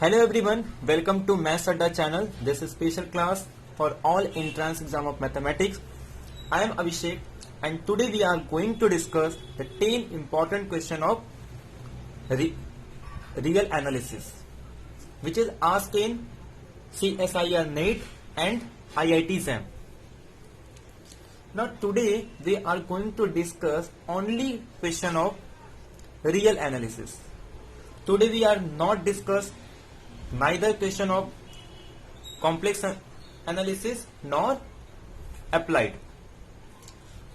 Hello everyone, welcome to Maths Adda channel. This is special class for all entrance exam of mathematics. I am Abhishek and today we are going to discuss the 10 important question of real analysis which is asked in CSIR NET and IIT JAM. Now today we are going to discuss only question of real analysis. Today we are not discuss neither question of complex analysis nor applied.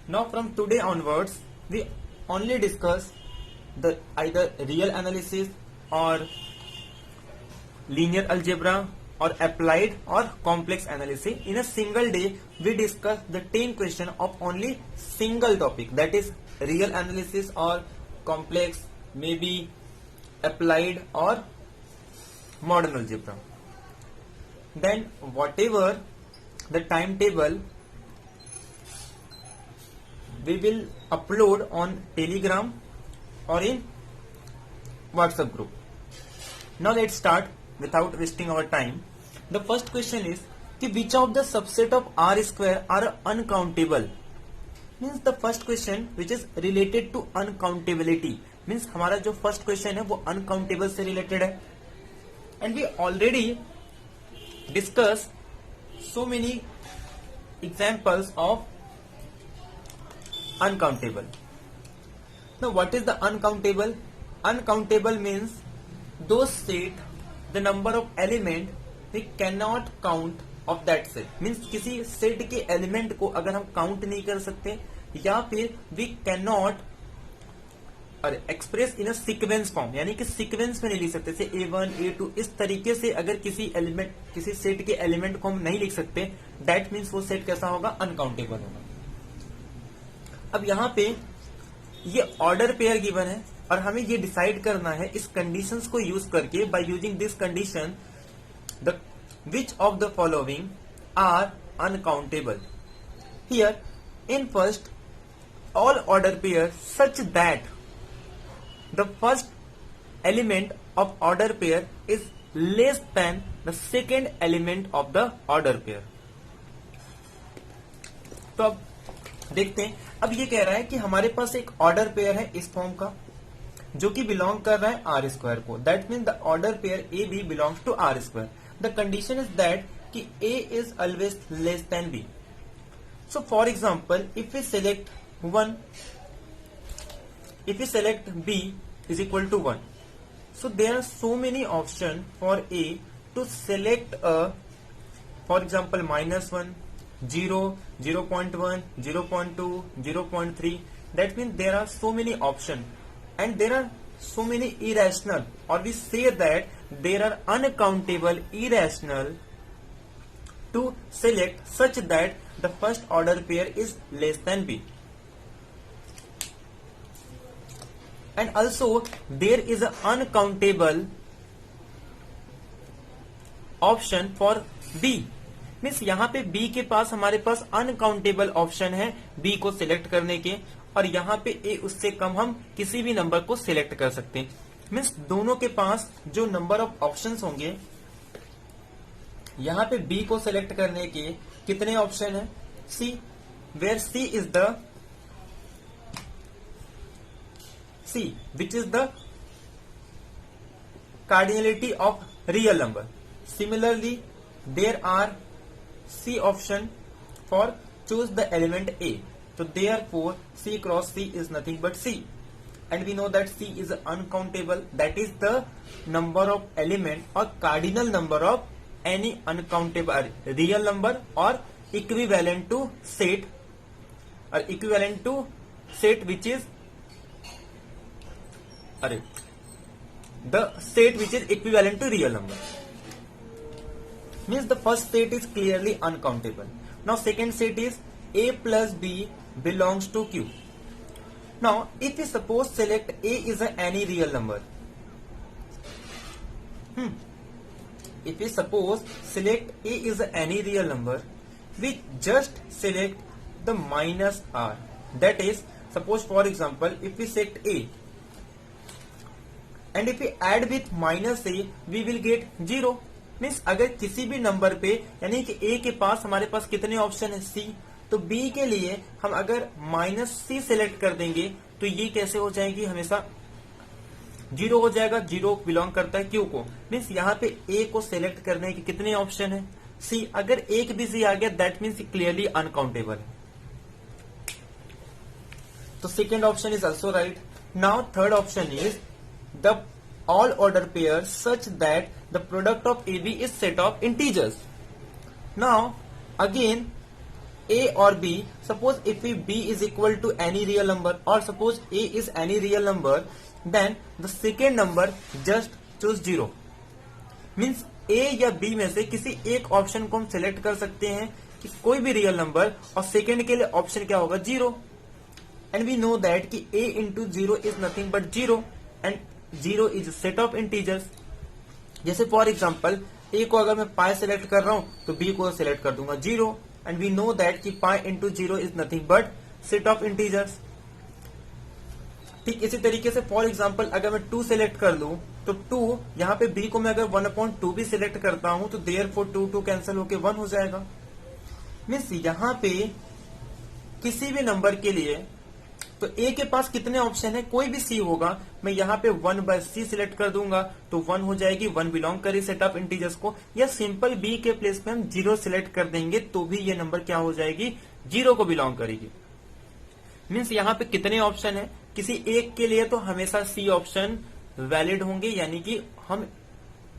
Now from today onwards we only discuss the either real analysis or linear algebra or applied or complex analysis. In a single day we discuss the 10 question of only single topic, that is real analysis or complex, maybe applied or modern algebra. Then whatever the timetable we will upload on Telegram or in WhatsApp group. Now let's start without wasting our time. The first question is कि which of the subset of R square are uncountable? Means the first question which is related to uncountability. Means हमारा जो first question है वो uncountable से related है. And we already discussed so many examples of uncountable. Now what is the uncountable? Uncountable means those set the number of element we cannot count of that set. Means किसी set के element को अगर हम count नहीं कर सकते या फिर we cannot express in sequence form, यानी कि सीक्वेंस में नहीं लिख सकते, जैसे A1 A2 इस तरीके से अगर किसी एलिमेंट किसी सेट के एलिमेंट को हम नहीं लिख सकते, दैट मीन्स वो सेट कैसा होगा, अनकाउंटेबल होगा. अब यहाँ पे ये ऑर्डर पेयर गिवन है और हमें ये डिसाइड करना है इस कंडीशंस को यूज करके, by using this condition the which of the following are uncountable. Here in first all order pair such that the first element of order pair is less than the second element of the order pair. तो अब देखते हैं. अब ये कह रहा है कि हमारे पास एक ऑर्डर पेयर है इस फॉर्म का जो कि बिलोंग कर रहा है आर स्क्वायर को. That mean the order pair A B belongs to R square. The condition is that कि A is always less than B. So for example if we select 1, if we select B is equal to 1, so there are so many options for A to select a, for example -1, 0, 0.1, 0.2, 0.3. That means there are so many options and there are so many irrational, or we say that there are uncountable irrational to select such that the first order pair is less than B. And also there is an uncountable option for B. Means यहाँ पे B के पास हमारे पास uncountable option है B को select करने के, और यहाँ पे A उससे कम हम किसी भी नंबर को सिलेक्ट कर सकते हैं. मीन्स दोनों के पास जो नंबर ऑफ ऑप्शंस होंगे, यहाँ पे B को सिलेक्ट करने के कितने ऑप्शन है, C, where C is the C, which is the cardinality of real number. Similarly, there are C option for choose the element A. So therefore, C cross C is nothing but C, and we know that C is uncountable. That is the number of element or cardinal number of any uncountable real number or equivalent to set which is the set which is equivalent to real number. Means the first set is clearly uncountable. Now second set is A plus B belongs to Q. Now if we suppose select A is any real number, if we suppose select A is any real number, we just select the minus R. That is, suppose for example if we select A and if we add with minus a we will get 0। Means अगर किसी भी number पे यानी कि ए के पास हमारे पास कितने option है, सी, तो बी के लिए हम अगर -c सिलेक्ट कर देंगे तो ये कैसे हो जाएगी, हमेशा 0 हो जाएगा। 0 बिलोंग करता है क्यू को। मीन्स यहाँ पे ए को सिलेक्ट करने के कितने ऑप्शन है, सी। अगर एक भी सी आ गया दैट मीन्स क्लियरली अनकाउंटेबल। तो second option is also right. Now third option is the all order pairs such that the product of AB is set of integers. Now again A or B, suppose if B is equal to any real number or suppose A is any real number, then the second number just choose 0. Means A या B में से किसी एक option को हम select कर सकते हैं कि कोई भी रियल नंबर, और सेकेंड के लिए ऑप्शन क्या होगा, 0। एंड वी नो दैट कि A into 0 is nothing but 0 and 0 is set of integers. जैसे फॉर एग्जाम्पल ए को अगर मैं पाई सिलेक्ट कर रहा हूं तो बी को सिलेक्ट कर दूंगा 0 एंड वी नो दैट कि pi into 0 is nothing but set of integers. ठीक इसी तरीके से फॉर एग्जाम्पल अगर मैं 2 सिलेक्ट कर लूं तो 2 यहाँ पे बी को मैं अगर 1/2 भी सिलेक्ट करता हूं तो देयरफॉर 2 कैंसिल होके 1 हो जाएगा। मीन्स यहाँ पे किसी भी नंबर के लिए तो ए के पास कितने ऑप्शन है, कोई भी सी होगा, मैं यहाँ पे 1/c सिलेक्ट कर दूंगा तो 1 हो जाएगी, 1 बिलोंग करी सेट ऑफ इंटीजर्स को। या सिंपल बी के प्लेस में हम 0 सिलेक्ट कर देंगे तो भी ये नंबर क्या हो जाएगी, 0 को बिलोंग करेगी। मीन्स यहाँ पे कितने ऑप्शन है, किसी एक के लिए तो हमेशा सी ऑप्शन वैलिड होंगे, यानी कि हम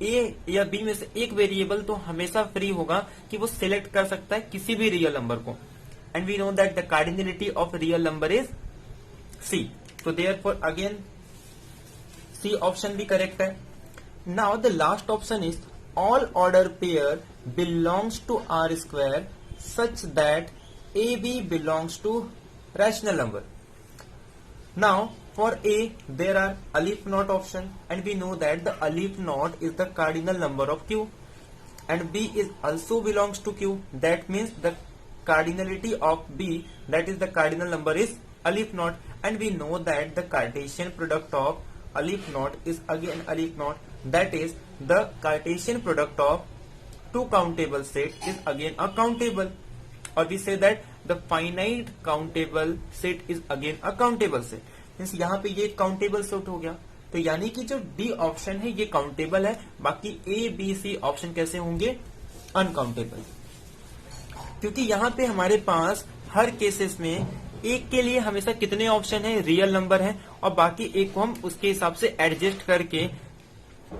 ए या बी में से एक वेरिएबल तो हमेशा फ्री होगा कि वो सिलेक्ट कर सकता है किसी भी रियल नंबर को। And we know that the cardinality of real number is C. So therefore again C option भी correct है। Now the last option is all order pair belongs to R square such that AB belongs to rational number. Now for A there are alif not option and we know that the alif not is the cardinal number of Q and B is also belongs to Q. That means the cardinality of B, that is the cardinal number is alif not, and we know that the Cartesian product of alif not is again alif not, that is the Cartesian product of two countable set is again a countable, or we say that the finite countable set is again a countable set. Means यहाँ पे ये countable set हो गया, तो यानी कि जो D option है ये काउंटेबल है, बाकी ए बी सी ऑप्शन कैसे होंगे, अनकाउंटेबल। क्योंकि यहाँ पे हमारे पास हर केसेस में एक के लिए हमेशा कितने ऑप्शन है, रियल नंबर है, और बाकी एक को हम उसके हिसाब से एडजस्ट करके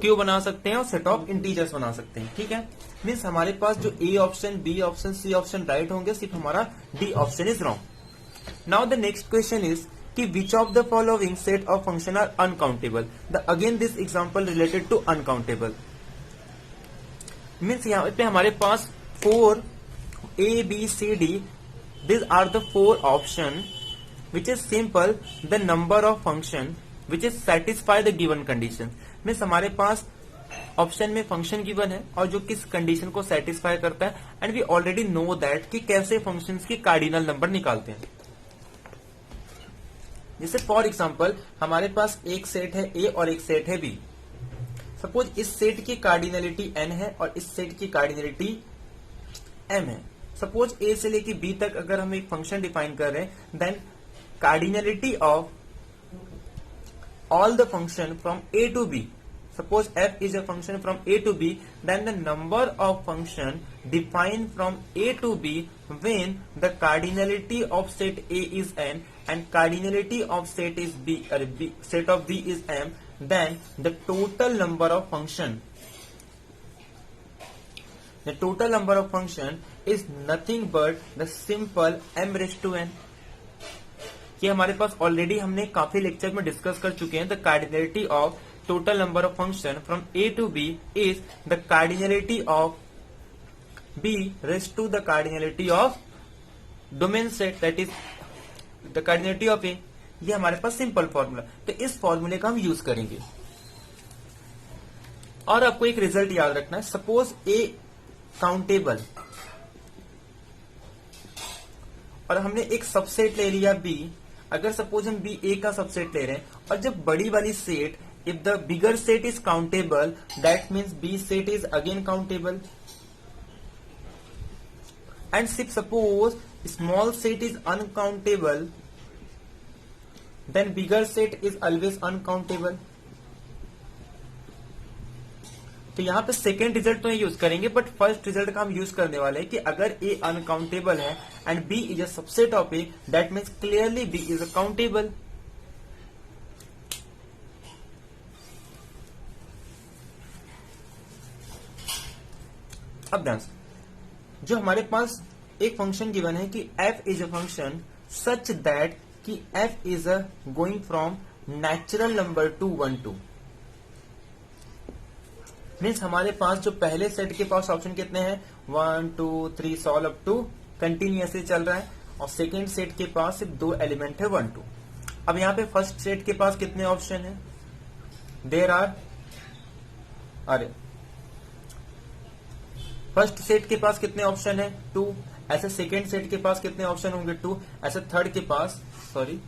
क्यू बना सकते हैं और सेट ऑफ इंटीजर्स बना सकते हैं। ठीक है, मीन्स हमारे पास जो A option, B option, C option right होंगे, सिर्फ हमारा D option is wrong. Now the next question is कि which of the following set of function are uncountable. The again this example related to uncountable. Means यहाँ पे हमारे पास 4 A, B, C, D, these are the 4 option which is simple the number of function which is satisfy the given condition। Means हमारे पास option में function given है और जो किस कंडीशन को सेटिस्फाई करता है, and we already know that कि कैसे फंक्शंस की कार्डिनल नंबर निकालते हैं। जैसे फॉर एग्जांपल हमारे पास एक सेट है A और एक सेट है B। सपोज इस सेट की कार्डिनलिटी n है और इस सेट की कार्डिनलिटी m है। सपोज A से लेके B तक अगर हम एक फंक्शन डिफाइन कर रहे हैं, then cardinality of all the function from A to B, suppose f is a function from A to B, then the number of function defined from A to B when the cardinality of set A is n and cardinality of set is B, set of B is m, then the total number of function is nothing but the simple m raised to n। ये हमारे पास already हमने काफी lecture में discuss कर चुके हैं। The cardinality of total number of function from A to B is the cardinality of B raised to the cardinality of domain set, that is the cardinality of A. ये हमारे पास simple formula, तो इस फॉर्मूले का हम use करेंगे। और आपको एक रिजल्ट याद रखना है, सपोज ए काउंटेबल और हमने एक सबसेट ले लिया बी। अगर सपोज हम बी ए का सबसेट ले रहे हैं और जब बड़ी वाली set if the bigger set is countable, that means B set is again countable. And if suppose small set is uncountable, then bigger set is always uncountable. तो यहाँ पे सेकेंड रिजल्ट तो यूज करेंगे, बट फर्स्ट रिजल्ट का हम use करने वाले हैं कि अगर ए अनकाउंटेबल है and B is a subset of A, that means clearly B is a countable. अब ध्यान से, जो हमारे पास एक फंक्शन गिवन है कि f is a function such that कि f is a going from natural number two 1 2. Means हमारे पास जो पहले सेट के पास ऑप्शन कितने हैं, 1 2 3 सॉल्व अप टू कंटिन्यूअसली चल रहा है, और सेकेंड सेट के पास सिर्फ 2 एलिमेंट है 1 2. अब यहाँ पे फर्स्ट सेट के पास कितने ऑप्शन है, देयर आर, अरे फर्स्ट सेट के पास कितने ऑप्शन है 2, ऐसे सेकेंड सेट के पास कितने ऑप्शन होंगे 2, ऐसे थर्ड के पास, sorry,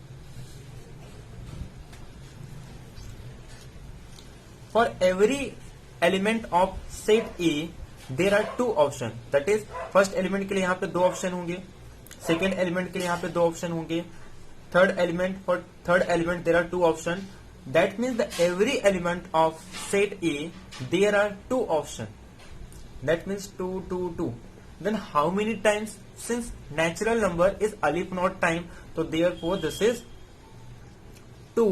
for every element of set A there are 2 option. That is first element के लिए यहाँ पे 2 ऑप्शन होंगे, सेकेंड एलिमेंट के लिए यहाँ पे 2 ऑप्शन होंगे, third element, for third element there are 2 option. That means the every element of set A there are 2 option. That means 2 2 2. Then how many times? Since natural number is alif not time, so therefore this is 2.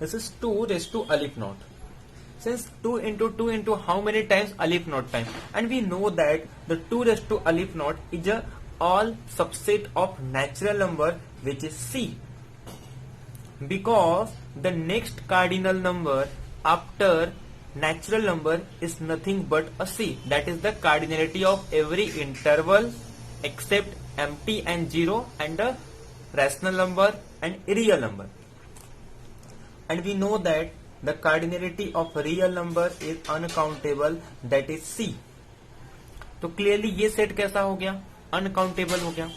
This is 2 raised to alif not. Since 2 into how many times, alif not time, and we know that the 2 raised to alif not is a all subset of natural number, which is C. Because the next cardinal number after natural number is nothing but a C. That is the cardinality of every interval except empty and 0 and the rational number and real number. And we know that the cardinality of real number is uncountable, that is C. तो clearly ये set कैसा हो गया, uncountable हो गया.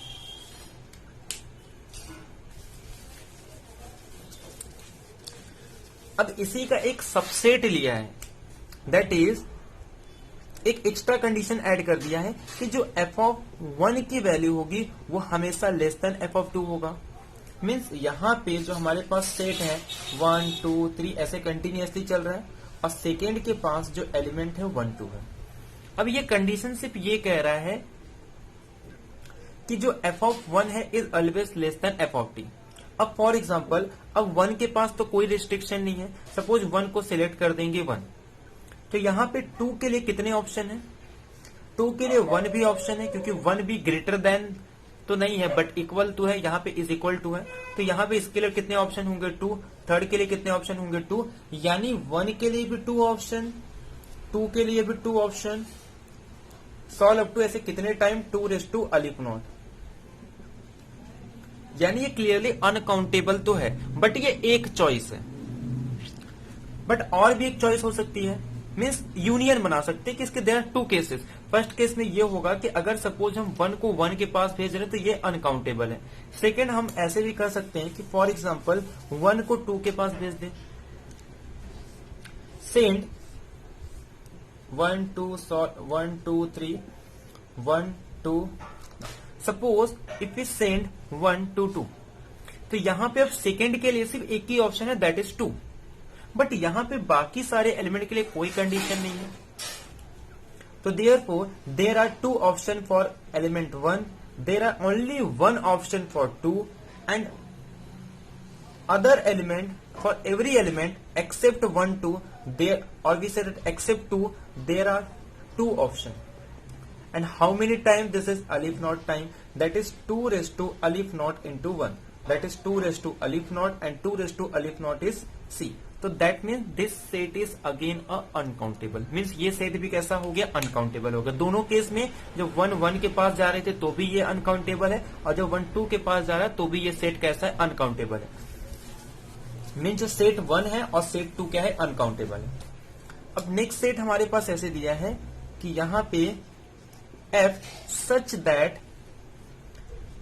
अब इसी का एक सबसेट लिया है, दैट इज एक एक्स्ट्रा कंडीशन ऐड कर दिया है कि जो f ऑफ 1 की वैल्यू होगी वो हमेशा लेस देन f ऑफ 2 होगा. मीन्स यहाँ पे जो हमारे पास सेट है 1 2 3 ऐसे कंटिन्यूअसली चल रहा है, और सेकेंड के पास जो एलिमेंट है 1 2 है. अब ये कंडीशन सिर्फ ये कह रहा है कि जो f ऑफ 1 है is always less then f of t. अब फॉर एग्जाम्पल, अब 1 के पास तो कोई रिस्ट्रिक्शन नहीं है, सपोज 1 को सिलेक्ट कर देंगे 1, तो यहाँ पे 2 के लिए कितने ऑप्शन है, 2 के लिए 1 भी ऑप्शन है, क्योंकि 1 भी ग्रेटर देन तो नहीं है बट इक्वल टू है, यहाँ पे इज इक्वल टू है, तो यहाँ पे इसके लिए कितने ऑप्शन होंगे 2, थर्ड के लिए कितने ऑप्शन होंगे 2, यानी 1 के लिए भी 2 ऑप्शन, 2 के लिए भी 2 ऑप्शन, सॉल्व अप टू ऐसे कितने टाइम 2 रेज़ टू अलिफ नॉट. यानी ये क्लियरली अनकाउंटेबल तो है, बट ये एक चॉइस है, बट और भी एक चॉइस हो सकती है. मीन्स यूनियन बना सकते हैं कि इसके there are 2 cases. First case में ये होगा कि अगर सपोज हम 1 को 1 के पास भेज रहे हैं तो ये अनकाउंटेबल है. सेकेंड, हम ऐसे भी कर सकते हैं कि फॉर एग्जाम्पल 1 को 2 के पास भेज दें, send 1 2 1 2 3 1 2. Suppose if we send 1 2 2, तो यहां पे अब सेकेंड के लिए सिर्फ एक ही ऑप्शन है, दैट इज 2, बट यहां पे बाकी सारे एलिमेंट के लिए कोई कंडीशन नहीं है. तो therefore there are 2 option for element 1, there are only 1 option for 2, and other element for every element except 1 2 there, और we say except 2 there are 2 option. And how many times this is alif naught time? That is 2 raised to alif naught into 1. That is 2 raised to alif naught, and 2 raised to alif naught is C. So that means this set is again a uncountable. Means ये set भी कैसा हो गया, uncountable हो गया. दोनों case में जब 1 1 के पास जा रहे थे तो भी ये अनकाउंटेबल है, और जब 1 2 के पास जा रहा है तो भी ये सेट कैसा है, अनकाउंटेबल है. मीन्स जो सेट 1 है और सेट 2 क्या है, अनकाउंटेबल है. अब नेक्स्ट सेट हमारे पास ऐसे दिया है कि यहाँ पे f such that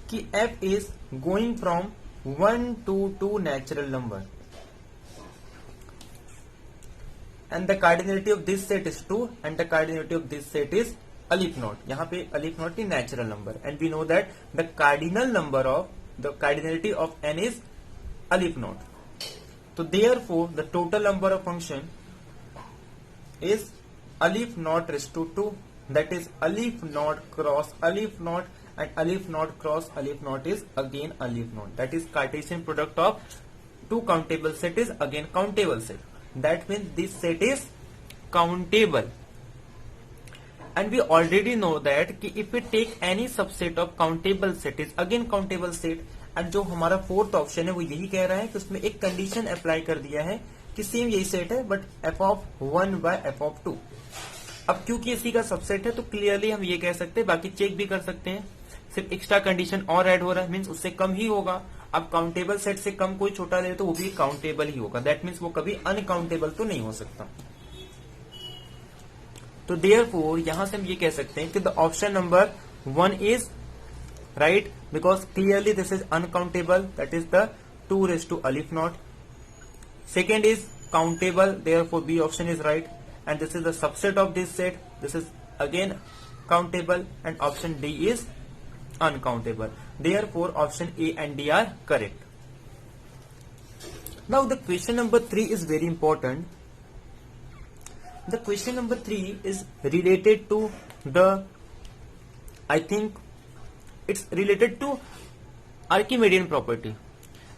कि f is going from 1 to 2 natural number and the cardinality of this set is 2 and the cardinality of this set is alif naught. यहाँ पे alif naught is natural number and we know that the cardinality of n is alif naught. So therefore the total number of function is alif naught raised to 2, that is alif naught cross alif naught, and alif naught cross alif naught is again alif naught. That is Cartesian product of two countable set is again countable set. That means this set is countable. And we already know that कि if we take any subset of countable set is again countable set. and जो हमारा fourth option है वो यही कह रहा है कि उसमें एक कंडीशन अप्लाई कर दिया है कि सेम यही सेट है but f of 1 by f of 2. अब क्योंकि इसी का सबसेट है तो क्लियरली हम ये कह सकते हैं, बाकी चेक भी कर सकते हैं, सिर्फ एक्स्ट्रा कंडीशन और ऐड हो रहा है मीन्स उससे कम ही होगा. अब काउंटेबल सेट से कम कोई छोटा ले तो वो भी काउंटेबल ही होगा. दैट मीन्स वो कभी अनकाउंटेबल तो नहीं हो सकता. तो देयरफॉर यहां से हम ये कह सकते हैं कि the option number 1 is right because clearly this is uncountable, that is the 2 raised to alif naught. Second is countable, therefore B option is right, and this is the subset of this set. This is again countable, and option D is uncountable. Therefore option A and D are correct. Now the question number 3 is very important. The question number 3 is related to the, I think it's related to Archimedean property,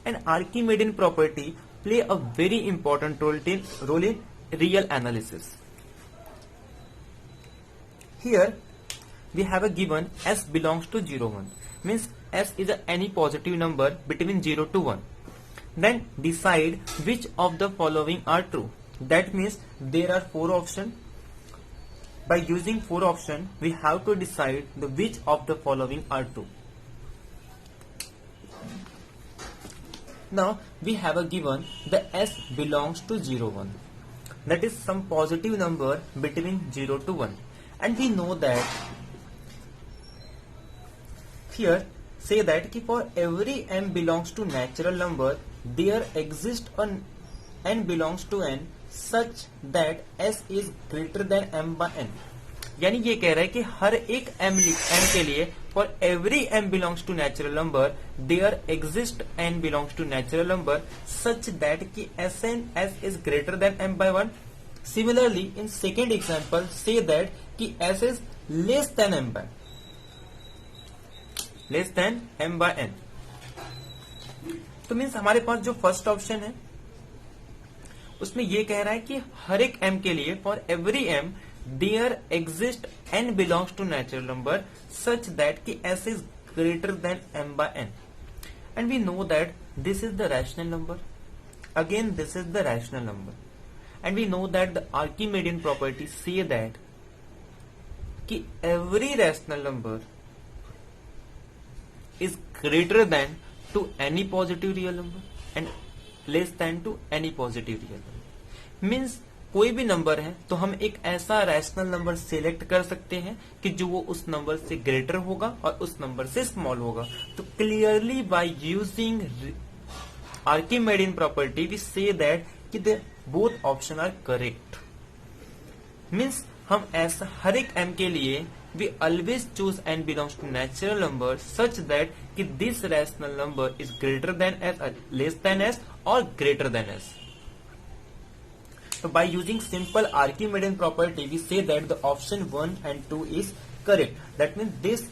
and Archimedean property play a very important role in real analysis. Here we have a given s belongs to 0 1, means s is any positive number between 0 to 1. Then decide which of the following are true. That means there are 4 options. By using 4 options we have to decide which of the following are true. Now we have a given the s belongs to 0 1, that is some positive number between 0 to 1, and we know that here say that for every m belongs to natural number there exists a n belongs to n such that s is greater than m by n. यानी ये कह रहा है कि हर एक m के लिए for every m belongs to natural number there exists n belongs to natural number such that कि s is greater than m by 1. Similarly in second example say that कि s is less than m by n. तो means हमारे पास जो first option है उसमें ये कह रहा है कि हर एक m के लिए for every m there exists n belongs to natural number such that ki s is greater than m by n, and we know that this is the rational number. Again this is the rational number, and we know that the Archimedean property say that ki every rational number is greater than to any positive real number and less than to any positive real number. Means कोई भी number है तो हम एक ऐसा rational number select कर सकते हैं कि जो वो उस नंबर से ग्रेटर होगा और उस नंबर से स्मॉल होगा. तो clearly by using Archimedean property we से दैट कि the both option are correct. Means हम ऐसा हर एक m के लिए we always choose n belongs to natural number such that कि this rational number is greater than s, less than s और greater than s. So by using simple Archimedean property we say that the option 1 and 2 is correct. That means this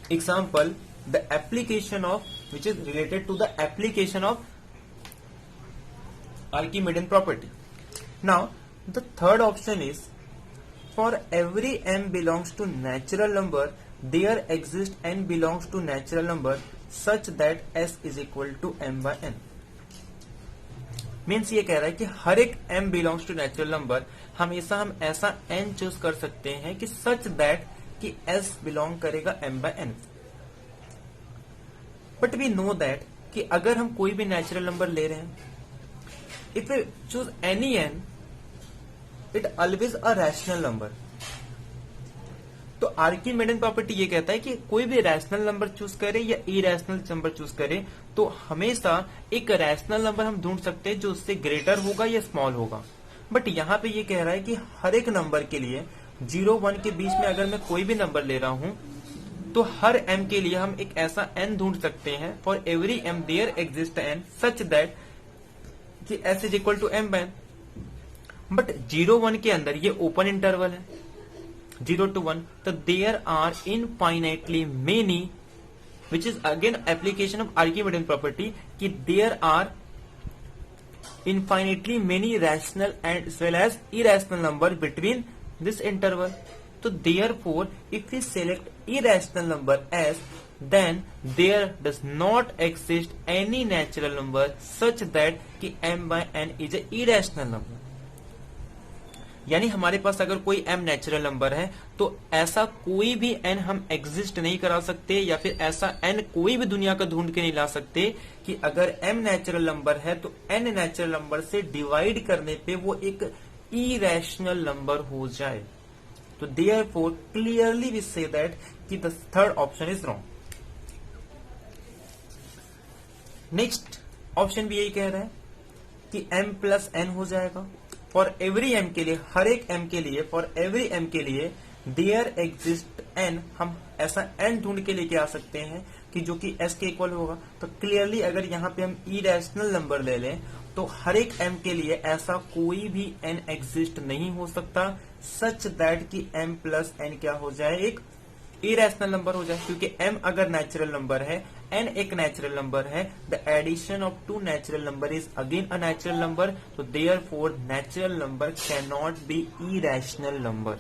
example the application of which is related to the application of Archimedean property. Now the third option is for every m belongs to natural number there exists n belongs to natural number such that s is equal to m by n. Means ये कह रहा है कि हर एक m belongs to natural number हमेशा हम ऐसा n चूज कर सकते हैं कि सच दैट कि s बिलोंग करेगा m by n. But we know that कि अगर हम कोई भी नेचुरल नंबर ले रहे हैं if we choose any n it always a rational number. तो आर्किमिडीयन प्रॉपर्टी ये कहता है कि कोई भी रैशनल नंबर चूज करे या इरेशनल नंबर चूज करे तो हमेशा एक रैशनल नंबर हम ढूंढ सकते हैं जो उससे ग्रेटर होगा या स्मॉल होगा। बट यहाँ पे ये कह रहा है कि हर एक नंबर के लिए 0-1 के बीच में अगर मैं कोई भी नंबर ले रहा हूं तो हर m के लिए हम एक ऐसा n ढूंढ सकते हैं for every m there exist n such that कि s is equal to m by n। But 0-1 के अंदर ये ओपन इंटरवल है 0 to 1, तो there are infinitely many which is again application of Archimedean property कि there are infinitely many rational and as well as irrational number between this interval. So therefore if we select irrational number as, then there does not exist any natural number such that कि m by n is a irrational number। यानी हमारे पास अगर कोई m natural number है तो ऐसा कोई भी n हम एग्जिस्ट नहीं करा सकते या फिर ऐसा n कोई भी दुनिया का ढूंढ के नहीं ला सकते कि अगर m नेचुरल नंबर है तो n नेचुरल नंबर से डिवाइड करने पे वो एक इरेशनल नंबर हो जाए। तो देयरफॉर क्लियरली वी से दैट कि the third option is wrong. Next option भी यही कह रहा है कि m प्लस n हो जाएगा फॉर एवरी m के लिए, हर एक m के लिए, फॉर एवरी m के लिए देयर एग्जिस्ट n, हम ऐसा n ढूंढ के लेके आ सकते हैं कि जो कि s के इक्वल होगा। तो क्लियरली अगर यहाँ पे हम इरेशनल नंबर ले लें तो हर एक m के लिए ऐसा कोई भी n एग्जिस्ट नहीं हो सकता सच दैट कि m प्लस n क्या हो जाए, एक इरेशनल नंबर हो जाए। क्योंकि m अगर नेचुरल नंबर है, n एक नेचुरल नंबर है, the addition of two natural number is again a natural number, तो therefore natural number can not be irrational number.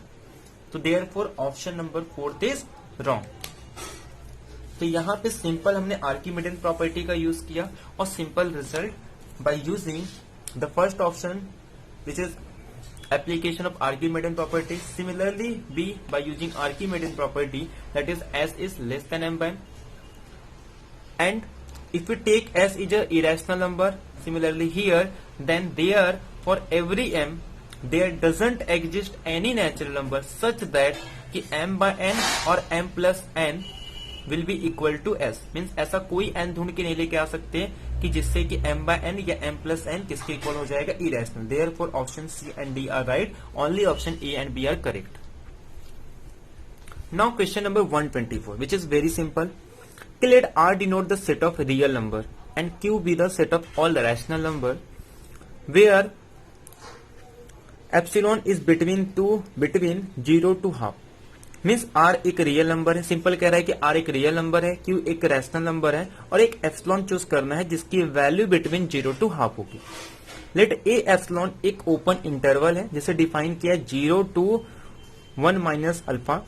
तो therefore option number 4 is wrong. तो यहाँ पे सिंपल हमने आर्किमिडीयन प्रॉपर्टी का यूज किया और simple result by using the first option which is application of Archimedean property. Similarly B by using Archimedean property, that is S is less than m by n, and if we take S is a irrational number, similarly here, then there for every m there doesn't exist any natural number such that कि m by n और m plus n will be equal to s, means ऐसा कोई n ढूंढ के नहीं लेके आ सकते कि जिससे कि m by n या m plus n किसके इक्वल हो जाएगा, irrational। Therefore option C and D are right, only option A and B are correct। Now question number 124, which is very simple। Let R denote the set of real number and Q be the set of all the rational number where epsilon is between 0 to half। Means R एक real number है, simple कह रहा है कि R एक real number है, Q एक rational number है और एक एप्सिलॉन चूज करना है जिसकी वैल्यू बिटवीन 0 टू हाफ होगी। लेट ए एप्सिलॉन एक ओपन इंटरवल है जिसे डिफाइन किया 0 to 1 minus alpha.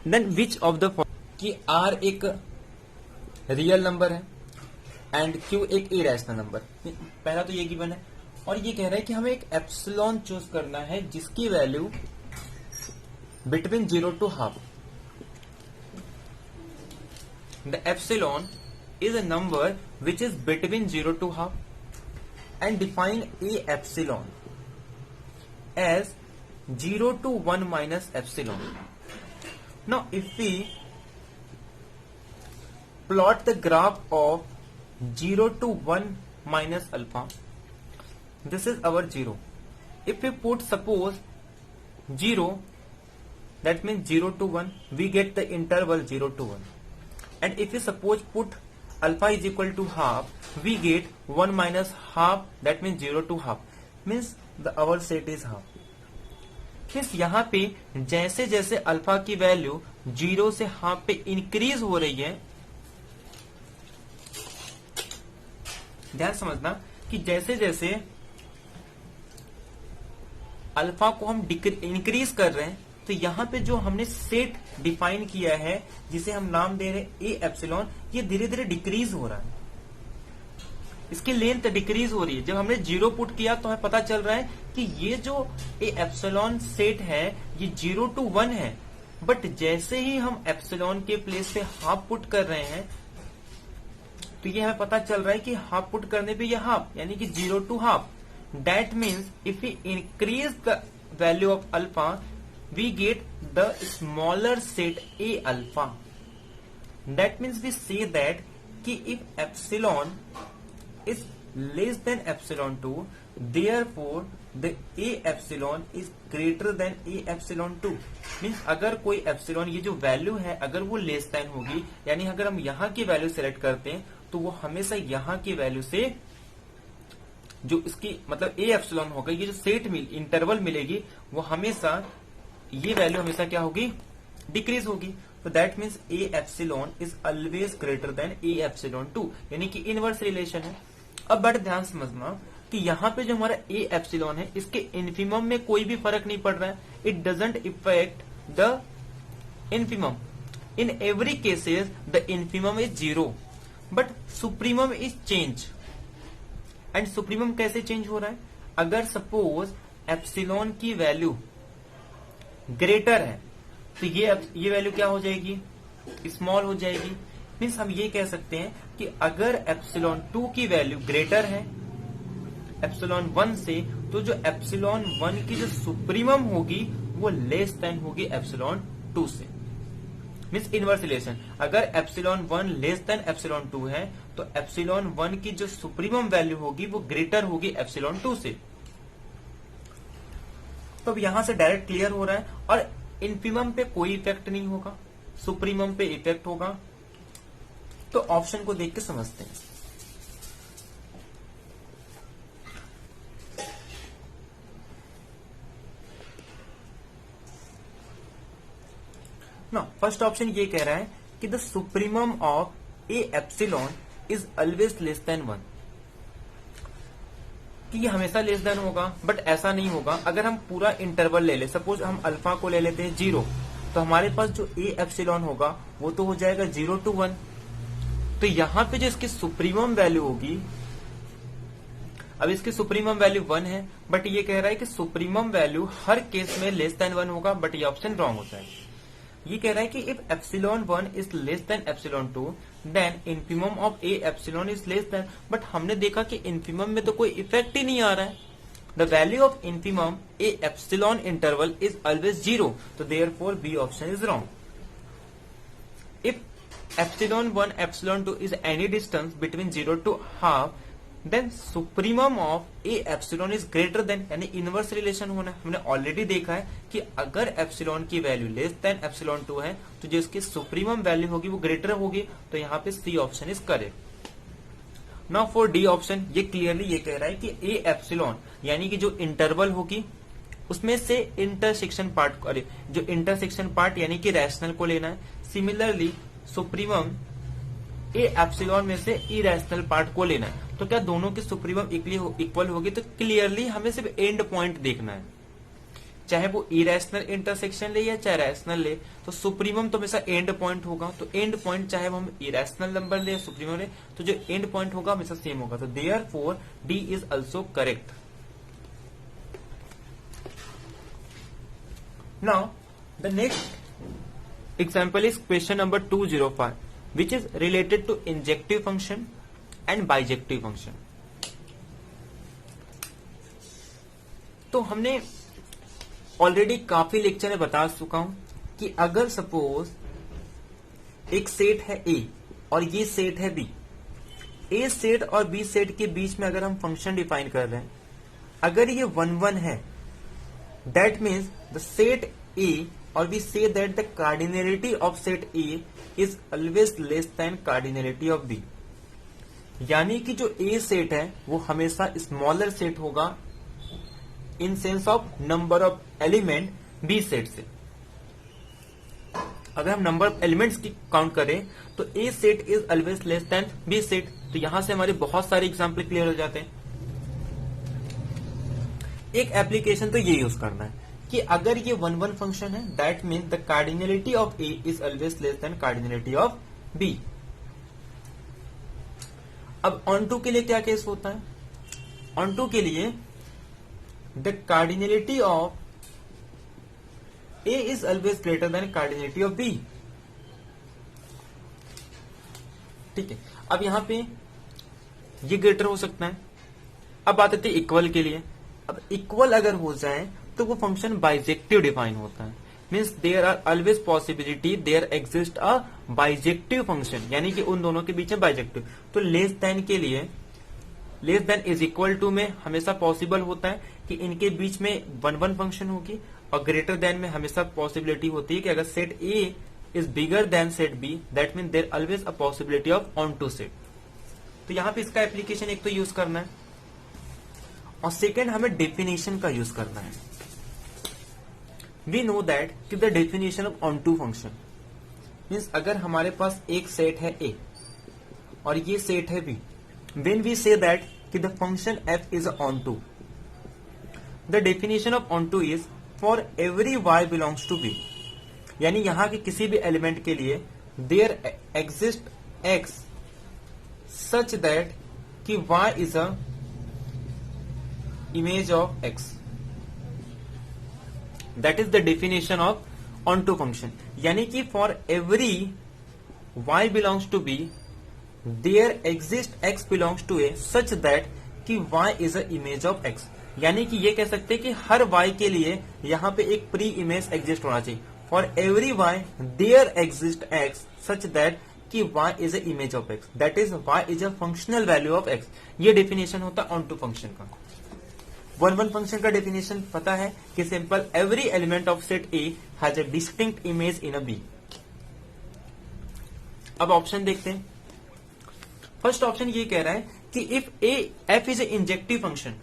Then which of the कि R एक रियल नंबर है एंड Q एक इरेशनल नंबर। पहला तो ये गिवन है और ये कह रहा है कि हमें एक एप्सिलॉन चूज करना है जिसकी value between 0 to half। The epsilon is a number which is between 0 to half and define a epsilon as 0 to 1 minus epsilon। Now if we plot the graph of 0 to 1 minus alpha, this is our 0। If we put suppose 0, that means 0 to 1, we get the interval 0 to 1, and if we suppose put alpha is equal to half, we get 1 minus half, that means 0 to half, means our set is half। फिर यहाँ पे जैसे जैसे alpha की value 0 से half पे increase हो रही है, ध्यान समझना कि जैसे जैसे अल्फा को हम इंक्रीज कर रहे हैं तो यहाँ पे जो हमने सेट डिफाइन किया है जिसे हम नाम दे रहे हैं ए एप्सिलॉन, ये धीरे धीरे डिक्रीज हो रहा है, इसकी लेंथ डिक्रीज हो रही है। जब हमने 0 पुट किया तो हमें पता चल रहा है कि ये जो ए एप्सिलॉन सेट है ये 0 to 1 है, बट जैसे ही हम एप्सिलॉन के प्लेस पे हाफ पुट कर रहे हैं तो ये हमें पता चल रहा है कि हाफ पुट करने पे ये हाफ, यानी कि 0 to half। That means if we increase the value of alpha we get the smaller set A alpha. That means we say that कि if epsilon is less than epsilon 2, therefore the A epsilon is greater than A epsilon 2. Means अगर कोई epsilon ये जो value है अगर वो less than होगी, यानी अगर हम यहाँ की वैल्यू सेलेक्ट करते हैं तो वो हमेशा यहाँ की वैल्यू से जो इसकी मतलब ए एप्सिलॉन होगा, ये जो सेट इंटरवल मिलेगी वो हमेशा ये वैल्यू हमेशा क्या होगी, डिक्रीज होगी. तो that means A epsilon is always greater then A epsilon 2, यानी कि इनवर्स रिलेशन है. अब बट ध्यान समझना कि यहाँ पे जो हमारा ए एप्सिलॉन है इसके इन्फिमम में कोई भी फर्क नहीं पड़ रहा है. It doesn't effect the infimum. In every cases the infimum is 0 but supremum is change. And supremum कैसे चेंज हो रहा है, अगर सपोज एप्सिलॉन की वैल्यू ग्रेटर है तो ये वैल्यू क्या हो जाएगी, स्मॉल हो जाएगी. मीन्स हम ये कह सकते हैं कि अगर एप्सिलॉन 2 की वैल्यू ग्रेटर है एप्सिलॉन 1 से, तो जो एप्सिलॉन 1 की जो सुप्रीमम होगी वो लेस देन होगी एप्सिलॉन 2 से. Means inverse relation. अगर एप्सिलॉन 1 लेस देन एप्सिलॉन 2 है तो एप्सिलॉन 1 की जो सुप्रीमम वैल्यू होगी वो ग्रेटर होगी एप्सिलॉन 2 से. तो अब यहां से डायरेक्ट क्लियर हो रहा है. और इन्फिमम पे कोई इफेक्ट नहीं होगा, सुप्रीमम पे इफेक्ट होगा. तो ऑप्शन को देख के समझते हैं. ना फर्स्ट ऑप्शन ये कह रहा है कि the supremum of A epsilon is always less then 1, कि ये हमेशा लेस देन होगा. बट ऐसा नहीं होगा. अगर हम पूरा इंटरवल ले ले, सपोज हम अल्फा को ले लेते हैं 0, तो हमारे पास जो ए एप्सिलॉन होगा वो तो हो जाएगा 0 to 1. तो यहां पे जो इसकी सुप्रीमम वैल्यू होगी, अब इसकी सुप्रीमम वैल्यू 1 है बट ये कह रहा है कि सुप्रीमम वैल्यू हर केस में लेस देन 1 होगा. बट ये ऑप्शन रॉन्ग होता है. ये कह रहा है कि if epsilon 1 is less than epsilon 2 then infimum of A epsilon is less than. But हमने देखा कि इन्फिमम में तो कोई इफेक्ट ही नहीं आ रहा है. The value of infimum A epsilon interval is always 0. तो therefore B option is wrong. If epsilon 1 epsilon 2 is any distance between 0 to half, then supremum of a epsilon is greater than, यानी inverse relation होना है. हमने already देखा है कि अगर epsilon की वैल्यू लेस देन एप्सिलॉन 2 है तो जो इसकी सुप्रीमम वैल्यू होगी वो ग्रेटर होगी. तो यहाँ पे C option is correct. Now for D option, ये क्लियरली ये कह रहा है कि ए एप्सिलॉन यानी कि जो इंटरवल होगी उसमें से इंटरसेक्शन पार्ट, अरे जो इंटरसेक्शन पार्ट यानी कि रैशनल को लेना है. सिमिलरली सुप्रीमम ए एप्सिलॉन में से इरेशनल पार्ट को लेना है. तो क्या दोनों की सुप्रीमम इक्वल होगी, तो क्लियरली हमें सिर्फ एंड पॉइंट देखना है. चाहे वो इरेशनल इंटरसेक्शन ले या चाहे रैशनल ले, तो सुप्रीमम तो हमेशा एंड पॉइंट होगा. तो एंड पॉइंट चाहे वो हम इरेशनल नंबर ले सुप्रीमम ले, तो जो एंड पॉइंट होगा हमेशा सेम होगा. तो therefore D is also correct. Now the next example is question number 205, which is related to injective function and bijective function. तो हमने ऑलरेडी काफी लेक्चर में बता चुका हूं कि अगर सपोज एक सेट है A और ये सेट है B, A सेट और B सेट के बीच में अगर हम फंक्शन डिफाइन कर रहे हैं, अगर ये 1 1 है, that means the set A or we say that the cardinality of set A is always less than cardinality of B. यानी कि जो A सेट है वो हमेशा स्मॉलर सेट होगा in sense of number of element B set से. अगर हम नंबर ऑफ एलिमेंट्स की काउंट करें तो A set is always less then B set. तो यहां से हमारे बहुत सारे एग्जाम्पल क्लियर हो जाते हैं. एक एप्लीकेशन तो ये यूज करना है कि अगर ये 1 1 फंक्शन है, that mean the cardinality of A is always less than cardinality of B. अब ऑन टू के लिए क्या केस होता है, ऑन टू के लिए the cardinality of A is always greater than cardinality of B. ठीक है. अब यहां पे ये ग्रेटर हो सकता है. अब बात आती है इक्वल के लिए. अब इक्वल अगर हो जाए तो वो फंक्शन बाइजेक्टिव डिफाइन होता है. Means there are always possibility there exist a bijective function, यानी कि उन दोनों के बीच में बाइजेक्टिव। तो लेस देन के लिए less than is equal to में हमेशा पॉसिबल होता है कि इनके बीच में वन वन फंक्शन होगी, और ग्रेटर देन में हमेशा पॉसिबिलिटी होती है कि अगर set A is bigger than set B, that mean there always a possibility of onto set. तो यहां पे इसका एप्लीकेशन एक तो यूज करना है, और सेकेंड हमें डेफिनेशन का यूज करना है। वी नो दैट कि the definition of on to function means अगर हमारे पास एक सेट है ए और ये सेट है बी, व्हेन वी से दैट कि the function F is on to, the definition of onto is for every Y belongs to B, यानी यहां के किसी भी एलिमेंट के लिए there exist X such that कि y is a image of x, that is the definition of on to function. यानी कि for every y belongs to b there exist x belongs to a such that कि y is a image of x, यानी कि ये कह सकते हैं कि हर y के लिए यहां पे एक प्री इमेज एग्जिस्ट होना चाहिए। For every y there exist x such that कि y is a image of x, that is y is a functional value of x। ये डेफिनेशन होता है ऑन टू फंक्शन का। वन वन फंक्शन का definition पता है कि simple every element of set A has a distinct image in a B. अब option देखते हैं। फर्स्ट ऑप्शन ये कह रहा है कि if F is a injective function,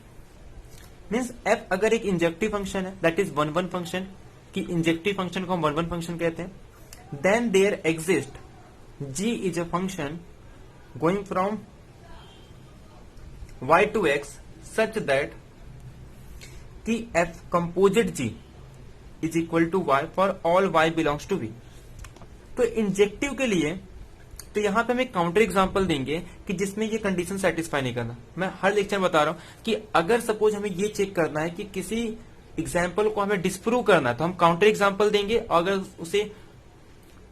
means f अगर एक इंजेक्टिव फंक्शन है, that is one one function, कि इंजेक्टिव फंक्शन को हम वन वन फंक्शन कहते हैं, then there exist g is a function going from y to x such that कि f composite g is equal to y for all y belongs to b। तो injective के लिए तो यहां पे हम एक काउंटर एग्जांपल देंगे कि जिसमें ये कंडीशन सेटिस्फाई नहीं करना। मैं हर लेक्चर में बता रहा हूं कि अगर सपोज हमें ये चेक करना है कि किसी एग्जाम्पल को हमें डिस्प्रूव करना है तो हम काउंटर एग्जाम्पल देंगे, और अगर उसे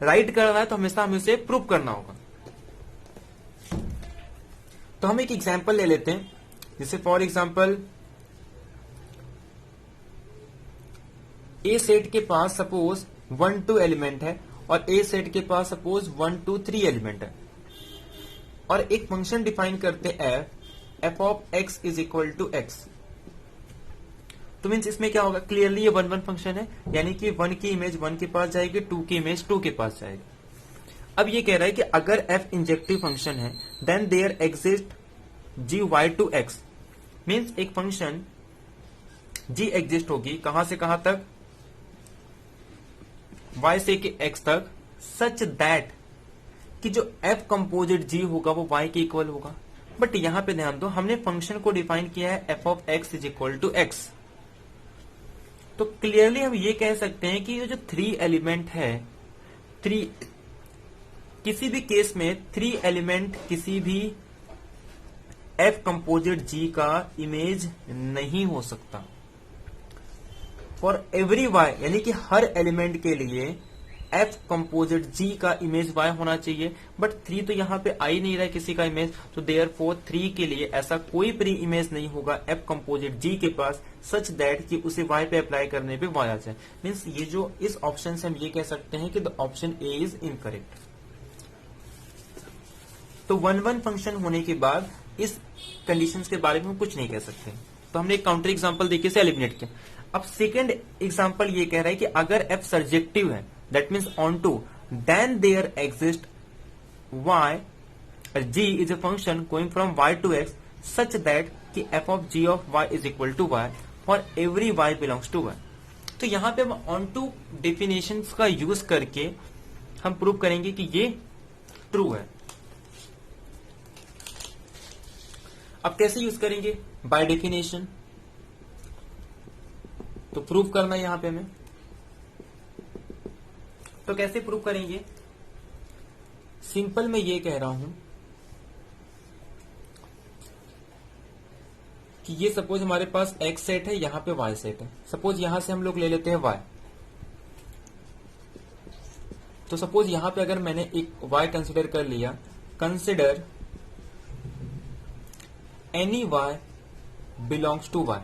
राइट करना है तो हमेशा हमें उसे प्रूव करना होगा। तो हम एक एग्जांपल ले लेते हैं, जैसे फॉर एग्जांपल ए सेट के पास सपोज 1 2 एलिमेंट है और ए सेट के पास सपोज 1 2 3 एलिमेंट है, और एक फंक्शन डिफाइन करते f of x is equal to x. तो मीन्स इसमें क्या होगा, क्लियरली ये वन वन फंक्शन है, यानी कि 1 की इमेज 1 के पास जाएगी, 2 की इमेज 2 के पास जाएगी। अब ये कह रहा है कि अगर f इंजेक्टिव फंक्शन है then there exist g y to x, means एक फंक्शन g एग्जिस्ट होगी कहां से कहां तक, y से के x तक, सच दैट कि जो f कंपोजिट g होगा वो y के इक्वल होगा। बट यहां पे ध्यान दो, हमने फंक्शन को डिफाइन किया है f of x is equal to x। तो क्लियरली हम ये कह सकते हैं कि ये जो 3 एलिमेंट है, 3 किसी भी केस में 3 एलिमेंट किसी भी f कंपोजिट g का इमेज नहीं हो सकता। फॉर एवरी y यानी कि हर एलिमेंट के लिए f कंपोजिट g का इमेज y होना चाहिए, बट 3 तो यहां पे आ ही नहीं रहा है किसी का इमेज, तो देयरफॉर 3 के लिए ऐसा कोई प्री इमेज नहीं होगा f कंपोजिट g के पास सच दैट कि उसे y पे अप्लाई करने पे y आ जाए। मीन्स ये जो इस ऑप्शन से हम ये कह सकते हैं कि the option A is incorrect. तो वन वन फंक्शन होने के बाद इस कंडीशंस के बारे में हम कुछ नहीं कह सकते। तो हमने एक काउंटर एग्जांपल देके इसे एलिमिनेट किया। अब सेकंड एग्जांपल ये कह रहा है कि अगर f सर्जेक्टिव है, that means on to, then there exist y g is a function going from y to x such that कि f of g of y is equal to y for every y belongs to y। तो यहां पे हम on to definition का use करके हम prove करेंगे कि ये ट्रू है। अब कैसे यूज करेंगे, बाय डेफिनेशन। तो प्रूव करना है यहां पे हमें, तो कैसे प्रूव करेंगे, सिंपल मैं ये कह रहा हूं कि ये सपोज हमारे पास x सेट है, यहां पे y सेट है। सपोज यहां से हम लोग ले लेते हैं y, तो सपोज यहां पे अगर मैंने एक y कंसिडर कर लिया, consider any y belongs to y,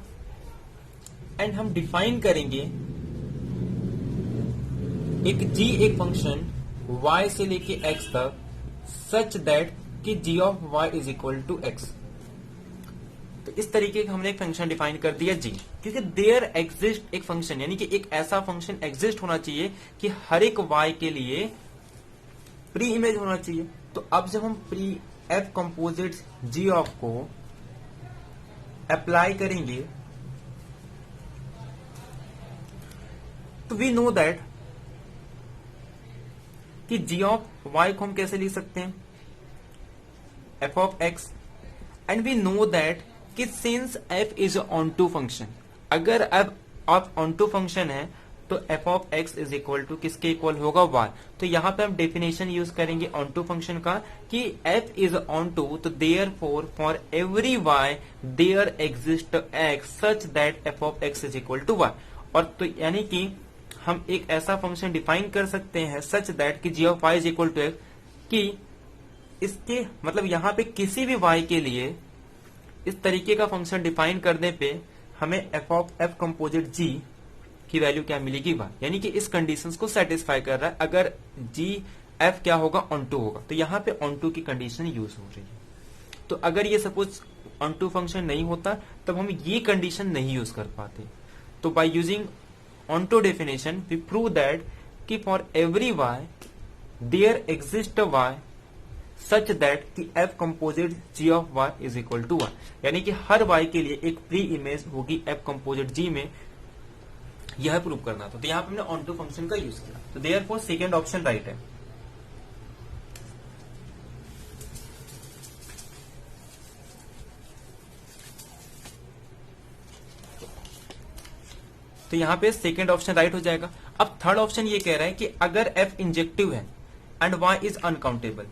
and हम डिफाइन करेंगे एक फंक्शन y से लेके x तक सच दैट कि g of y is equal to x। तो इस तरीके का हमने एक फंक्शन डिफाइन कर दिया g, क्योंकि देयर एग्जिस्ट एक फंक्शन, यानी कि एक ऐसा फंक्शन एग्जिस्ट होना चाहिए कि हर एक y के लिए प्री इमेज होना चाहिए। तो अब जब हम pre f composite g of को अप्लाई करेंगे तो वी नो दैट कि g ऑफ y को हम कैसे लिख सकते हैं, f of x, and we know that कि since f is on to function, अगर f ऑन टू फंक्शन है तो f of x is equal to किसके इक्वल होगा, y। तो यहां पे हम डेफिनेशन यूज करेंगे ऑन टू फंक्शन का कि f इज ऑन टू, तो therefore for every y there exist x such that f of x is equal to y। और तो यानी कि हम एक ऐसा फंक्शन डिफाइन कर सकते हैं सच दैट कि g of y is equal to x, कि इसके मतलब यहां पे किसी भी y के लिए इस तरीके का फंक्शन डिफाइन करने पे हमें f of f composite g की वैल्यू क्या मिलेगी, y, यानी कि इस कंडीशंस को सेटिस्फाई कर रहा है अगर g f क्या होगा, ऑन टू होगा। तो यहां पे ऑन टू की कंडीशन यूज हो रही है। तो अगर ये सपोज ऑन टू फंक्शन नहीं होता तब हम ये कंडीशन नहीं यूज कर पाते। तो by using on to definition we prove that कि for every y there exist y such that कि f composite g of y is equal to y, यानी कि हर y के लिए एक प्री इमेज होगी f कंपोजिट g में, यह प्रूव करना था। तो यहां पर हमने ऑन टू फंक्शन का यूज किया। तो देयरफॉर सेकंड ऑप्शन राइट है। तो यहां पे सेकंड ऑप्शन राइट हो जाएगा। अब थर्ड ऑप्शन ये कह रहा है कि अगर f इंजेक्टिव है एंड y इज अनकाउंटेबल,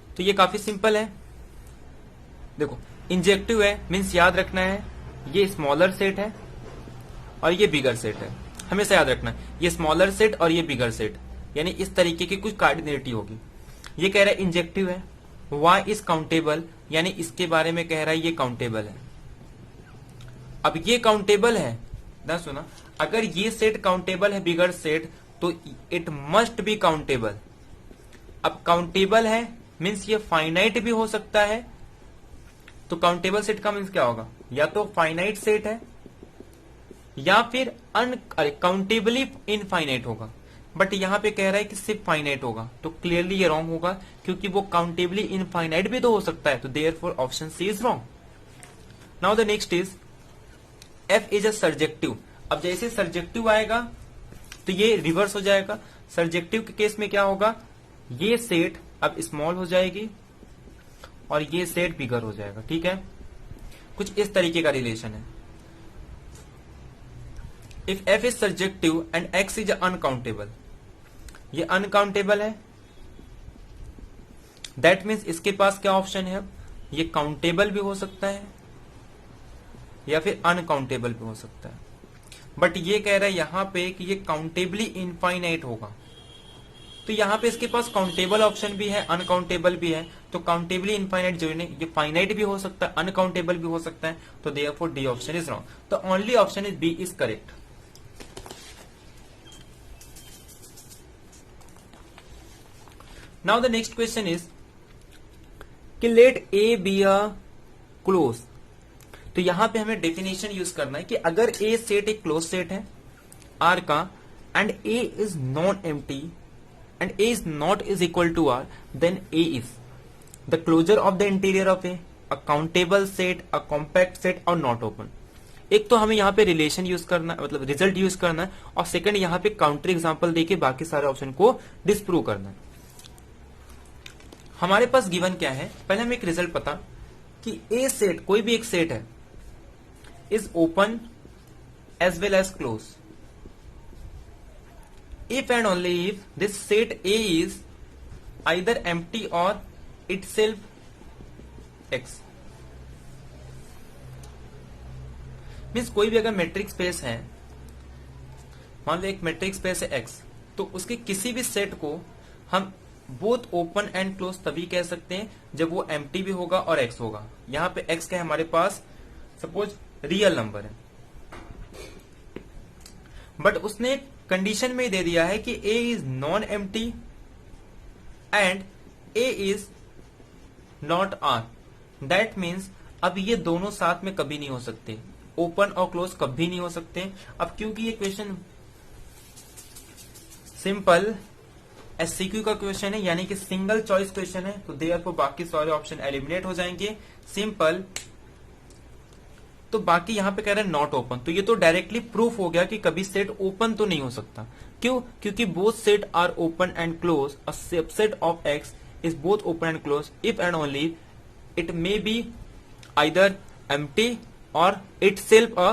तो ये काफी सिंपल है। देखो इंजेक्टिव है मीन्स याद रखना है ये स्मॉलर सेट है और ये बिगर सेट है, हमेशा याद रखना है ये स्मॉलर सेट और ये बिगर सेट, यानी इस तरीके की कुछ कार्डिनेटी होगी। ये कह रहा है इंजेक्टिव है, y इज काउंटेबल, यानी इसके बारे में कह रहा है ये काउंटेबल है। अब ये काउंटेबल है ना, सुना, अगर ये सेट काउंटेबल है बिगर सेट तो इट मस्ट बी काउंटेबल। अब काउंटेबल है मीन्स ये फाइनाइट भी हो सकता है। तो काउंटेबल सेट का मीन्स क्या होगा, या तो फाइनाइट सेट है या फिर अनकाउंटेबली इनफाइनाइट होगा। बट यहां पे कह रहा है कि सिर्फ फाइनाइट होगा, तो क्लियरली ये रॉन्ग होगा क्योंकि वो काउंटेबली इनफाइनाइट भी तो हो सकता है। तो therefore option C is wrong. Now the next is f is a surjective. अब जैसे सर्जेक्टिव आएगा तो ये रिवर्स हो जाएगा। सर्जेक्टिव के केस में क्या होगा, ये सेट अब स्मॉल हो जाएगी और ये सेट बिगर हो जाएगा। ठीक है, कुछ इस तरीके का रिलेशन है। If f is surjective and x is uncountable, ये अनकाउंटेबल है, दैट मीन्स इसके पास क्या ऑप्शन है, ये काउंटेबल भी हो सकता है या फिर अनकाउंटेबल भी हो सकता है। बट ये कह रहा है यहां पे कि ये काउंटेबली इनफाइनाइट होगा। तो यहां पे इसके पास काउंटेबल ऑप्शन भी है, अनकाउंटेबल भी है। तो काउंटेबली इनफाइनाइट जो है ये फाइनाइट भी हो सकता है, अनकाउंटेबल भी हो सकता है। तो therefore D option is wrong. तो only option is B is correct. Now the next question is कि let A be a close. तो यहां पे हमें डेफिनेशन यूज करना है कि अगर ए सेट एक क्लोज सेट है आर का and A is non empty and A is not is equal to R, then A is the closure of the interior of a countable set, a compact set or not open। एक तो हमें यहाँ पे relation use करना है, मतलब result use करना है, और सेकंड यहाँ पे काउंटर एग्जांपल देके बाकी सारे ऑप्शन को डिस्प्रूव करना है। हमारे पास गिवन क्या है, पहले हमें एक रिजल्ट पता कि ए सेट कोई भी एक सेट है is open as well as close if and only if this set A is either empty or itself X। Means कोई भी अगर मैट्रिक्स स्पेस है, मान लो एक मैट्रिक्स स्पेस है X, तो उसके किसी भी सेट को हम बोथ ओपन एंड क्लोज तभी कह सकते हैं जब वो एम्प्टी भी होगा और X होगा। यहां पे X क्या है हमारे पास, सपोज रियल नंबर है, बट उसने कंडीशन में दे दिया है कि A is non empty and A is not R, that means अब ये दोनों साथ में कभी नहीं हो सकते, ओपन और क्लोज कभी नहीं हो सकते। अब क्योंकि ये क्वेश्चन सिंपल एससीक्यू का क्वेश्चन है, यानी कि सिंगल चॉइस क्वेश्चन है, तो देयरफॉर बाकी सारे ऑप्शन एलिमिनेट हो जाएंगे, सिंपल। तो बाकी यहां पे कह रहे हैं नॉट ओपन, तो ये तो डायरेक्टली प्रूफ हो गया कि कभी सेट ओपन तो नहीं हो सकता। क्यों? क्योंकि both set are open and close, a subset of x is both open and close if and only it may be either empty और itself a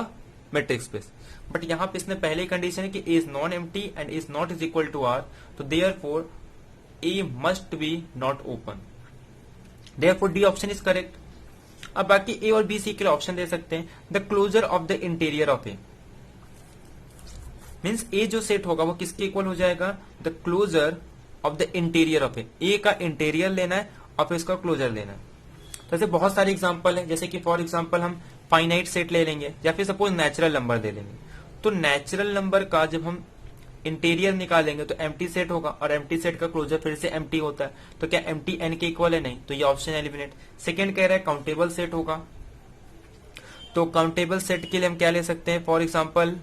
matrix space. But यहां पे इसने पहले कंडीशन है कि A is non empty and is not is equal to R, तो therefore A must be not open, therefore D option is correct. अब बाकी ए और बी सी के लिए ऑप्शन दे सकते हैं। The closure of the interior of A means A जो सेट होगा वो किसके इक्वल हो जाएगा? The closure of the interior of A. A का इंटीरियर लेना है और फिर इसका क्लोजर लेना है। तो ऐसे बहुत सारे एग्जांपल है, जैसे कि फॉर एग्जांपल हम फाइनाइट सेट ले लेंगे या फिर सपोज नेचुरल नंबर ले लेंगे। तो नेचुरल नंबर का जब हम इंटीरियर निकालेंगे तो एम्प्टी सेट होगा और एम्प्टी सेट का क्लोजर फिर से एम्प्टी होता है, तो क्या एम्प्टी एन के इक्वल है? नहीं, तो ये ऑप्शन एलिमिनेट। सेकंड कह रहा है काउंटेबल सेट होगा, तो काउंटेबल सेट के लिए हम क्या ले सकते हैं? फॉर एग्जांपल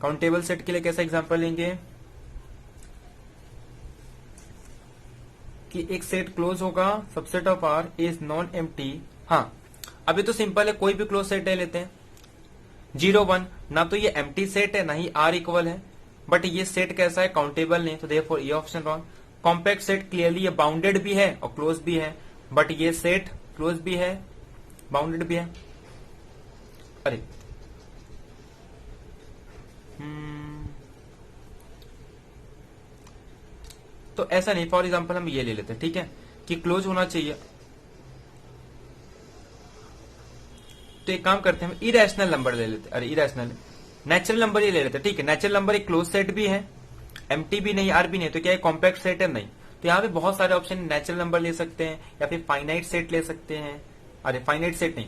काउंटेबल सेट के लिए कैसा एग्जांपल लेंगे कि एक सेट क्लोज होगा, subset of R is non empty. हाँ, अभी तो सिंपल है, कोई भी क्लोज सेट ले लेते हैं। 0 1 ना तो ये एम्प्टी सेट है ना ही आर इक्वल है, बट ये सेट कैसा है? काउंटेबल नहीं, तो देयरफॉर ये option wrong. Compact set clearly ये बाउंडेड भी है और क्लोज भी है, बट ये सेट क्लोज भी है बाउंडेड भी है। अरे तो ऐसा नहीं, फॉर एग्जांपल हम ये ले लेते हैं, ठीक है, कि क्लोज होना चाहिए। तो एक काम करते हैं, हम इरेशनल नंबर ले लेते हैं, अरे इरेशनल नेचुरल नंबर ही ले लेते हैं, ठीक है। नेचुरल नंबर एक क्लोज सेट भी है, एम्प्टी भी नहीं, आर भी नहीं, तो क्या कॉम्पैक्ट सेट है? नहीं। तो यहाँ पे बहुत सारे ऑप्शन, नेचुरल नंबर ले सकते हैं या फिर फाइनाइट सेट ले सकते हैं, अरे फाइनाइट सेट नहीं,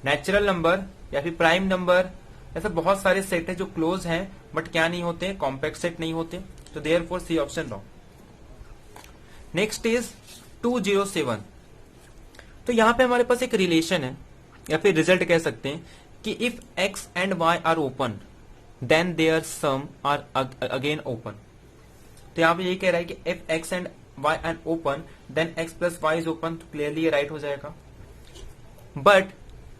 नेचुरल नंबर या फिर प्राइम नंबर, ऐसे बहुत सारे सेट है जो क्लोज हैं बट क्या नहीं होते? कॉम्पैक्ट सेट नहीं होते, तो therefore C option wrong. Next is 207। तो यहां पे हमारे पास एक रिलेशन है या फिर रिजल्ट कह सकते हैं कि if x and y are open then their sum are again open. तो यहां पे ये कह रहा है कि if x and y are open then x plus y is open, तो क्लियरली ये राइट हो जाएगा। But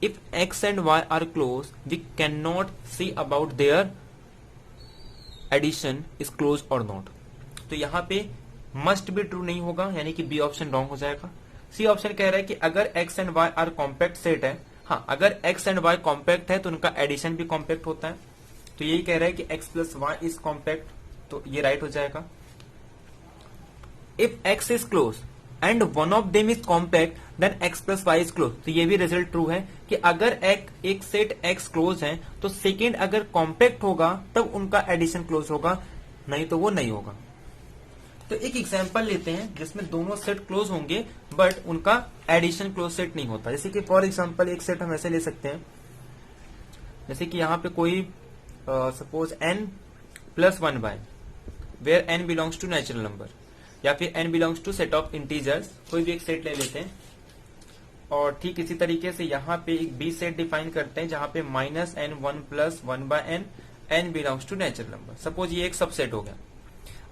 if x and y are close we can not see about their addition is close और नॉट, तो यहां पे must भी true नहीं होगा, यानी कि बी ऑप्शन रॉन्ग हो जाएगा। सी ऑप्शन कह रहा है कि अगर x and y are compact set है, हाँ अगर एक्स एंड वाई कॉम्पैक्ट है तो उनका एडिशन भी कॉम्पैक्ट होता है, तो यही कह रहा है कि x plus y is compact, तो ये राइट हो जाएगा। If x is close and one of them is compact then x plus y is close, तो ये भी रिजल्ट ट्रू है कि अगर एक सेट एक्स क्लोज है तो सेकेंड अगर कॉम्पैक्ट होगा तब उनका एडिशन क्लोज होगा, नहीं तो वो नहीं होगा। तो एक एग्जांपल लेते हैं जिसमें दोनों सेट क्लोज होंगे बट उनका एडिशन क्लोज सेट नहीं होता। जैसे कि फॉर एग्जांपल एक सेट हम ऐसे ले सकते हैं, जैसे कि यहां पे कोई suppose n plus 1 by where n belongs to natural number या फिर n बिलोंग्स टू सेट ऑफ इंटीजर्स, कोई भी एक सेट ले लेते हैं। और ठीक इसी तरीके से यहाँ पे एक बी सेट डिफाइन करते हैं जहां पे -n1 plus 1 by n belongs to natural number. Suppose ये एक सबसेट हो गया।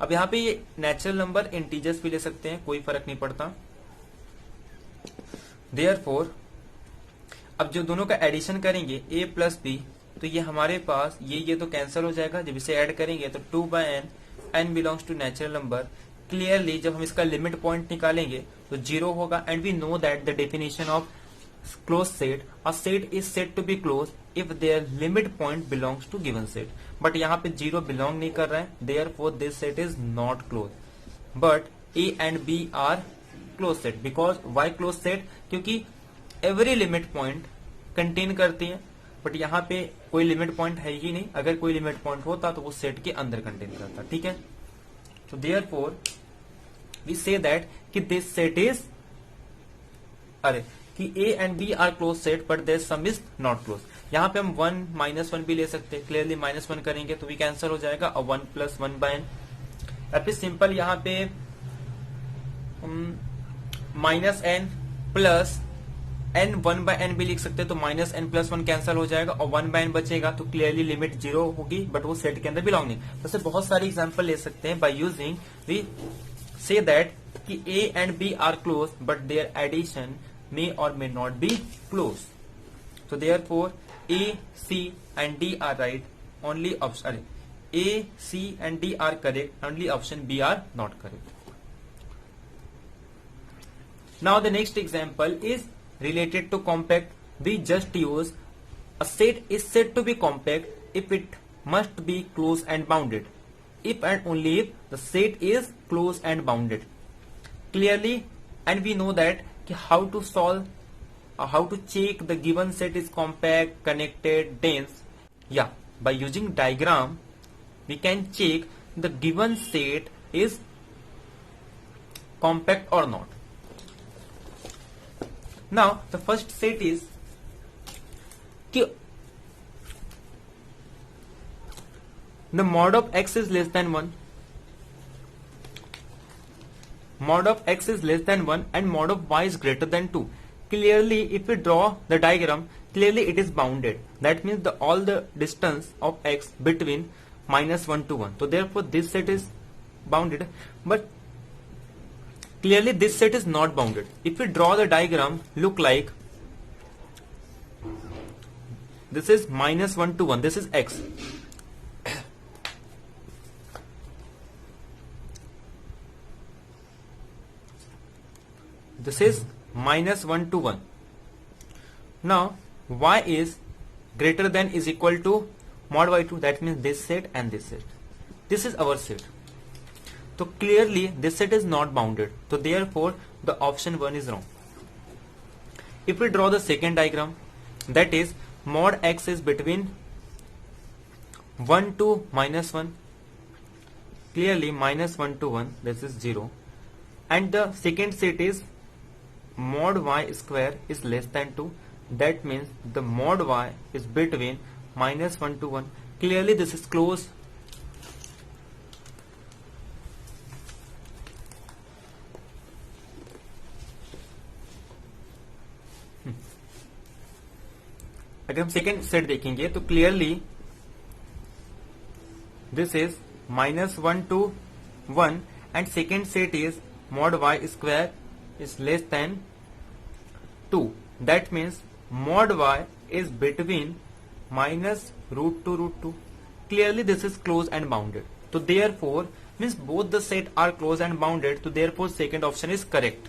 अब यहाँ पे ये नेचुरल नंबर इंटीजर्स भी ले सकते हैं, कोई फर्क नहीं पड़ता। देयरफॉर अब जो दोनों का एडिशन करेंगे a प्लस बी, तो ये हमारे पास ये तो कैंसिल हो जाएगा। जब इसे ऐड करेंगे तो 2 by n belongs to natural number. Clearly जब हम इसका लिमिट पॉइंट निकालेंगे तो 0 होगा, and we know that the definition of close set, a set is said to be close if their limit point belongs to given set. But यहाँ पे 0 belong नहीं कर रहा है, therefore this set is not close. But a and b are close set, because why close set? क्योंकि every limit point contain करती है, but यहाँ पे कोई लिमिट पॉइंट है ही नहीं। अगर कोई लिमिट पॉइंट होता तो वो सेट के अंदर कंटेन करता, ठीक है। तो देयरफॉर वी से दैट कि दिस सेट इज, अरे कि A and B are close set but their sum is not close. यहाँ पे हम 1 -1 भी ले सकते हैं, क्लियरली -1 करेंगे तो भी कैंसिल हो जाएगा और 1 + 1 बाय n, या फिर सिंपल यहाँ पे -n plus n 1 by n भी लिख सकते हैं, तो -n + 1 कैंसिल हो जाएगा और 1 बाय n बचेगा, तो क्लियरली लिमिट 0 होगी बट वो सेट के अंदर बिलोंग नहीं। तो ऐसे बहुत सारे एग्जांपल ले सकते हैं। बाय यूजिंग वी से दैट कि a and b are close but their addition may or may not be close. So therefore A, C and D are right. Only option A, C and D are correct. Only option B are not correct. Now the next example is related to compact. We just use a set is said to be compact if it must be closed and bounded. If and only if the set is closed and bounded. Clearly, and we know that how to solve or how to check the given set is compact, connected, dense. Yeah, by using diagram we can check the given set is compact or not. Now the first set is the mod of x is less than 1, mod of x is less than 1 and mod of y is greater than 2. Clearly if we draw the diagram, clearly it is bounded. That means all the distance of x between -1 to 1. So therefore this set is bounded, but clearly this set is not bounded. If we draw the diagram, look like this is -1 to 1, this is x. This is -1 to 1. Now y is greater than is equal to mod y2, that means this set and this set. This is our set. So clearly this set is not bounded. So therefore the option 1 is wrong. If we draw the second diagram, that is mod x is between 1 to -1. Clearly -1 to 1, this is 0. And the second set is mod y square is less than 2. That means the mod y is between -1 to 1. Clearly this is close. अगर हम second set देखेंगे तो clearly this is -1 to 1 and second set is mod y square is less than 2. That means mod y is between -√2 to √2. Clearly this is closed and bounded. So therefore means both the set are closed and bounded. So therefore second option is correct.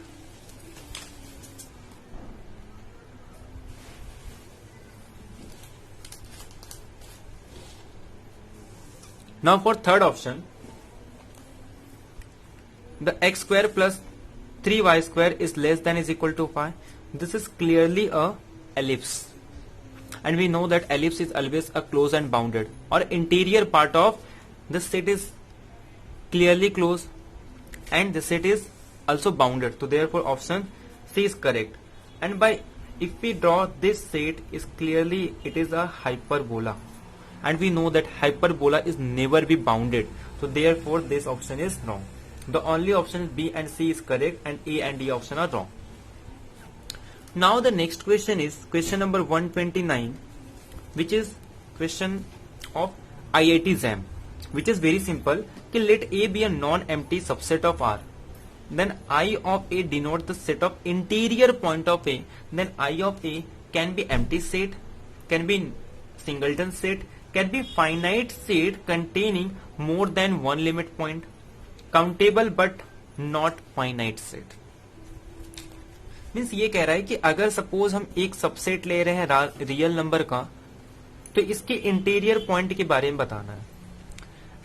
Now for third option, the x square plus 3y square is less than is equal to 5. This is clearly a ellipse, and we know that ellipse is always a closed and bounded, or interior part of the set is clearly closed and the set is also bounded. So therefore option C is correct. And by if we draw this set is clearly it is a hyperbola, and we know that hyperbola is never be bounded. So therefore this option is wrong. The only option B and C is correct and A and D option are wrong. Now the next question is question number 129, which is question of IIT JAM, which is very simple. Let A be a non-empty subset of R. Then I of A denotes the set of interior point of A. Then I of A can be empty set, can be singleton set, can be finite set containing more than one limit point, countable but not finite set. Means ये कह रहा है कि अगर suppose हम एक subset ले रहे हैं रियल नंबर का, तो इसके इंटीरियर पॉइंट के बारे में बताना है.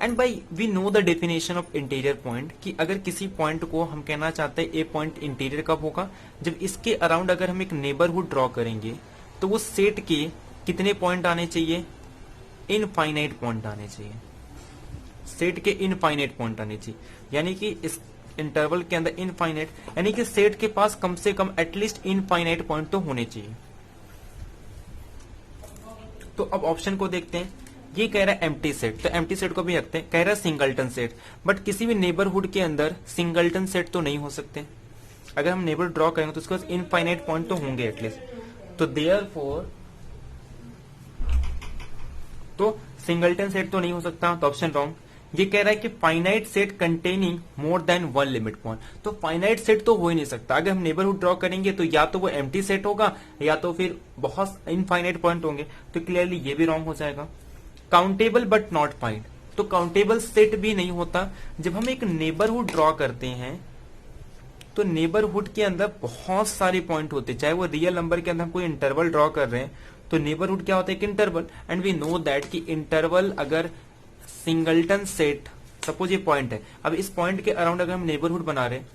And by we know the definition of interior point, कि अगर किसी पॉइंट को हम कहना चाहते हैं ए पॉइंट इंटीरियर कब होगा, जब इसके अराउंड अगर हम एक नेबरहुड ड्रॉ करेंगे तो वो सेट के कितने पॉइंट आने चाहिए, इनफाइनाइट पॉइंट आने चाहिए, सेट के इनफाइनाइट पॉइंट आने चाहिए. यानी कि इस इंटरवल के अंदर इनफाइनाइट, यानी कि सेट के पास कम से कम एटलीस्ट इनफाइनाइट पॉइंट तो होने चाहिए। तो अब ऑप्शन को देखते हैं। ये कह रहा है एम्प्टी सेट, तो एम्प्टी सेट को भी रखते हैं। कह रहा है सिंगलटन सेट, बट किसी भी नेबरहुड के अंदर सिंगलटन सेट तो नहीं हो सकते। अगर हम नेबर ड्रॉ करेंगे तो उसके पास इनफाइनाइट पॉइंट तो होंगे एटलीस्ट। तो देयरफॉर तो सिंगलटन सेट तो नहीं हो सकता, तो ऑप्शन रॉन्ग। ये कह रहा है कि finite set containing more than one limit point, तो फाइनाइट सेट तो हो ही नहीं सकता। अगर हम नेबरहुड ड्रॉ करेंगे तो या तो वो एम्प्टी सेट होगा या तो फिर बहुत इनफाइनाइट पॉइंट होंगे, तो क्लियरली ये भी रॉन्ग हो जाएगा। काउंटेबल बट नॉट फाइंड, तो काउंटेबल सेट भी नहीं होता। जब हम एक नेबरहुड ड्रॉ करते हैं तो नेबरहुड के अंदर बहुत सारे पॉइंट होते हैं, चाहे वो रियल नंबर के अंदर हम कोई इंटरवल ड्रॉ कर रहे हैं, तो नेबरहुड क्या होता है, एक interval. And we know that कि इंटरवल अगर सिंगलटन सेट, सपोज ये पॉइंट है, अब इस पॉइंट के अराउंड अगर हम नेबरहुड बना रहे हैं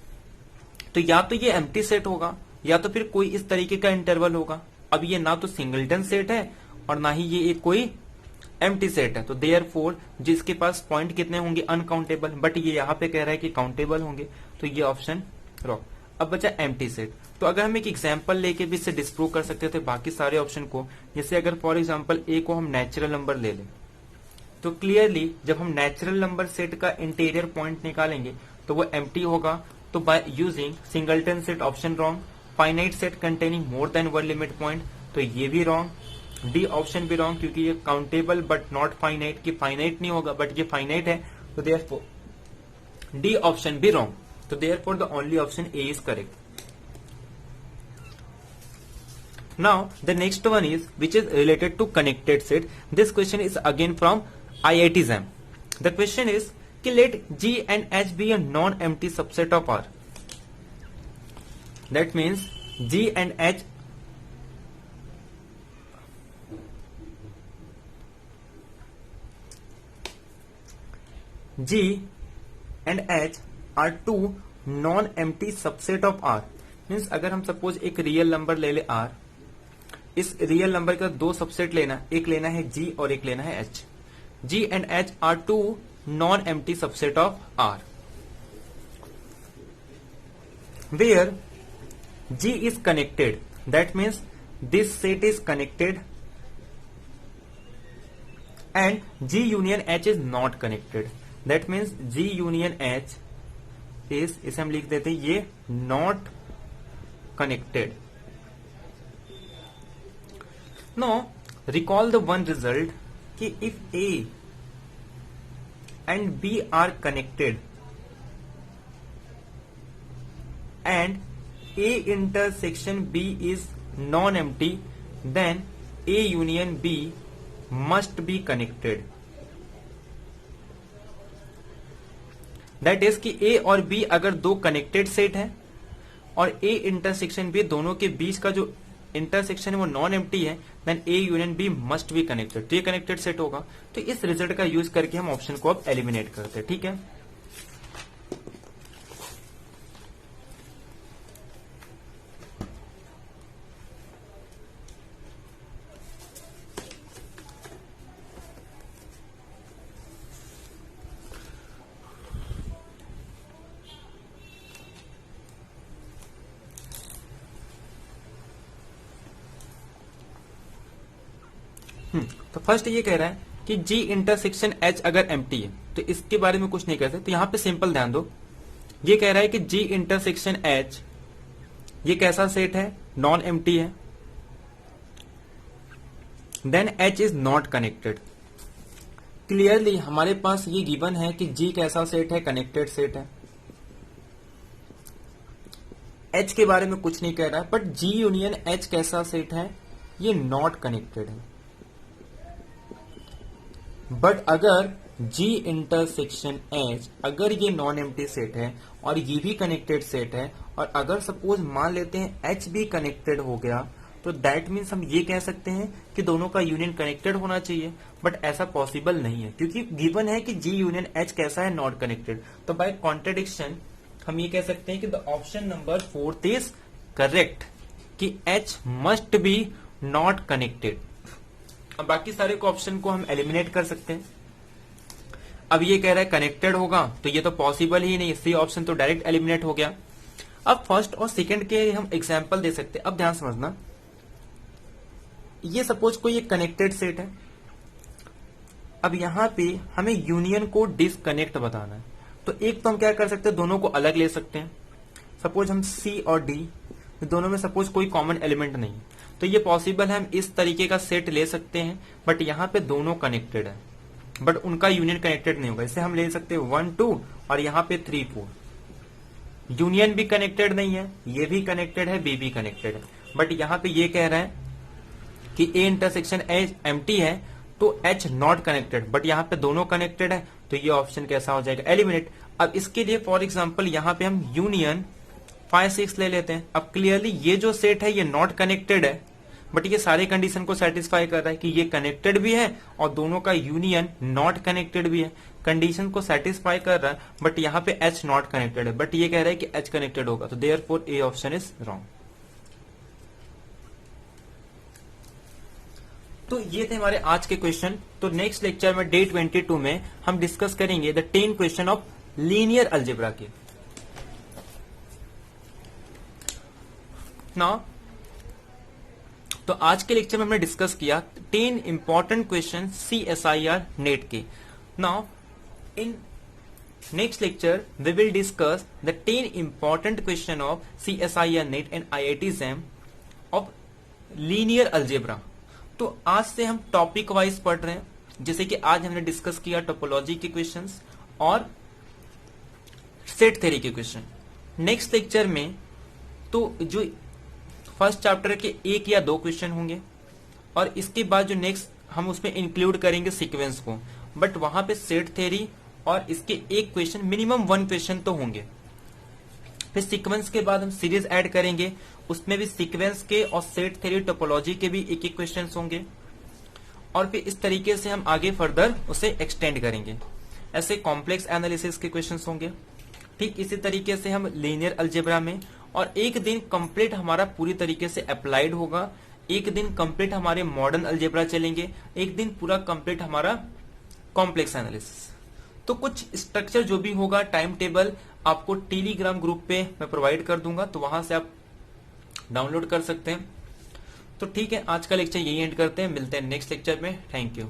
तो या तो ये एम्प्टी सेट होगा या तो फिर कोई इस तरीके का इंटरवल होगा। अब ये ना तो सिंगलटन सेट है और ना ही ये एक कोई एम्प्टी सेट है, तो देयरफॉर जिसके पास पॉइंट कितने होंगे, अनकाउंटेबल, बट ये यहाँ पे कह रहा है कि काउंटेबल होंगे, तो ये ऑप्शन रॉन्ग। अब बचा एम्प्टी सेट, तो अगर हम एक एग्जांपल लेके भी इसे डिस्प्रूव कर सकते थे बाकी सारे ऑप्शन को। जैसे अगर फॉर एग्जांपल ए को हम नेचुरल नंबर ले लें, तो क्लियरली जब हम नेचुरल नंबर सेट का इंटीरियर पॉइंट निकालेंगे तो वो एम्प्टी होगा। तो by using singleton set option wrong. Finite set containing more than one limit point, तो ये भी रॉन्ग। डी ऑप्शन भी रॉन्ग, क्योंकि ये काउंटेबल बट नॉट फाइनाइट, की फाइनाइट नहीं होगा बट ये फाइनाइट है, तो देयरफॉर डी ऑप्शन भी रॉन्ग। तो therefore the only option A is correct. Now the next one is which is related to connected set. This question is again from IIT JAM. The question is कि let G and H be a non-empty subset of R. That means G and H are two non-empty subset of R. Means अगर हम suppose एक real number ले ले R, इस real number का दो subset लेना, एक लेना है G और एक लेना है H. G and H are two non-empty subset of R, where G is connected. That means this set is connected and G union H is not connected. That means G union H is, इसे हम लिख देते हैं ये not connected. Now recall the one result कि if A and B are connected and A intersection B is non-empty, then A union B must be connected. That is कि A और B अगर दो कनेक्टेड सेट है और A intersection B दोनों के बीच का जो इंटरसेक्शन है वो नॉन एम्प्टी है, then A union B must be connected, तो ये कनेक्टेड सेट होगा। तो इस रिजल्ट का यूज करके हम ऑप्शन को अब एलिमिनेट करते हैं, ठीक है। तो फर्स्ट ये कह रहा है कि G इंटरसेक्शन H अगर एम्प्टी है तो इसके बारे में कुछ नहीं कहते, तो यहां पे सिंपल ध्यान दो। ये कह रहा है कि G इंटरसेक्शन H ये कैसा सेट है, नॉन एम्प्टी है, then H is not connected. Clearly हमारे पास ये गिवन है कि G कैसा सेट है, कनेक्टेड सेट है। H के बारे में कुछ नहीं कह रहा है, बट G यूनियन H कैसा सेट है, ये नॉट कनेक्टेड है। बट अगर G इंटरसेक्शन H अगर ये नॉन एम्प्टी सेट है और ये भी कनेक्टेड सेट है, और अगर सपोज मान लेते हैं H भी कनेक्टेड हो गया, तो दैट मीन्स हम ये कह सकते हैं कि दोनों का यूनियन कनेक्टेड होना चाहिए, बट ऐसा पॉसिबल नहीं है क्योंकि गिवन है कि G यूनियन H कैसा है, नॉट कनेक्टेड। तो बाय कॉन्ट्रडिक्शन हम ये कह सकते हैं कि the option number 4 is correct कि H must be not connected. अब बाकी सारे को ऑप्शन को हम एलिमिनेट कर सकते हैं। अब ये कह रहा है कनेक्टेड होगा, तो ये तो पॉसिबल ही नहीं, सी ऑप्शन तो डायरेक्ट एलिमिनेट हो गया। अब फर्स्ट और सेकंड के हम एग्जांपल दे सकते हैं। अब ध्यान समझना, ये सपोज कोई एक कनेक्टेड सेट है। अब यहां पे हमें यूनियन को डिसकनेक्ट बताना है, तो एक तो हम क्या कर सकते हैं, दोनों को अलग ले सकते हैं। सपोज हम सी और डी दोनों में सपोज कोई कॉमन एलिमेंट नहीं, तो ये पॉसिबल है, हम इस तरीके का सेट ले सकते हैं। बट यहाँ पे दोनों कनेक्टेड है, बट उनका यूनियन कनेक्टेड नहीं होगा। इसे हम ले सकते हैं 1 2 और यहाँ पे 3 4। यूनियन भी कनेक्टेड नहीं है, ये भी कनेक्टेड है, बी भी कनेक्टेड है। बट यहाँ पे ये कह रहा है कि ए इंटरसेक्शन एच एम्प्टी है, तो एच नॉट कनेक्टेड, बट यहाँ पे दोनों कनेक्टेड है, तो ये ऑप्शन कैसा हो जाएगा, एलिमिनेट। अब इसके लिए फॉर एग्जाम्पल यहाँ पे हम यूनियन 5 6 ले लेते हैं। अब क्लियरली ये जो सेट है ये नॉट कनेक्टेड है, बट ये सारे कंडीशन को सेटिस्फाई कर रहा है कि ये कनेक्टेड भी है और दोनों का यूनियन नॉट कनेक्टेड भी है। कंडीशन को सेटिस्फाई कर रहा है, बट यहाँ पे एच नॉट कनेक्टेड है, बट ये कह रहा है कि एच कनेक्टेड होगा, तो therefore A option is wrong. तो ये थे हमारे आज के क्वेश्चन। तो नेक्स्ट लेक्चर में डे 22 में हम डिस्कस करेंगे the 10 question of linear algebra के। नाउ तो आज के लेक्चर में हमने डिस्कस किया 10 इंपॉर्टेंट क्वेश्चन CSIR नेट के। Now in next lecture we will discuss the 10 important question of CSIR net and IIT JAM of linear algebra. तो आज से हम टॉपिक वाइज पढ़ रहे हैं, जैसे कि आज हमने डिस्कस किया टोपोलॉजी के क्वेश्चंस और सेट थ्योरी के क्वेश्चन। नेक्स्ट लेक्चर में तो जो फर्स्ट चैप्टर के 1 या 2 क्वेश्चन होंगे और इसके बाद जो नेक्स्ट हम उसमें इंक्लूड करेंगे सीक्वेंस को, बट वहां पे सेट थ्योरी और इसके एक क्वेश्चन मिनिमम 1 क्वेश्चन तो होंगे। फिर सीक्वेंस के बाद हम सीरीज ऐड करेंगे, उसमें भी सीक्वेंस के और सेट थ्योरी टोपोलॉजी के भी एक एक क्वेश्चन होंगे और फिर इस तरीके से हम आगे फर्दर उसे एक्सटेंड करेंगे। ऐसे कॉम्प्लेक्स एनालिसिस के क्वेश्चन होंगे। ठीक इसी तरीके से हम लीनियर अलजेब्रा में, और एक दिन कंप्लीट हमारा पूरी तरीके से अप्लाइड होगा, एक दिन कंप्लीट हमारे मॉडर्न अलजेब्रा चलेंगे, एक दिन पूरा कंप्लीट हमारा कॉम्प्लेक्स एनालिसिस। तो कुछ स्ट्रक्चर जो भी होगा, टाइम टेबल आपको टेलीग्राम ग्रुप पे मैं प्रोवाइड कर दूंगा, तो वहां से आप डाउनलोड कर सकते हैं। तो ठीक है, आज का लेक्चर यही एंड करते हैं, मिलते हैं नेक्स्ट लेक्चर में। Thank you.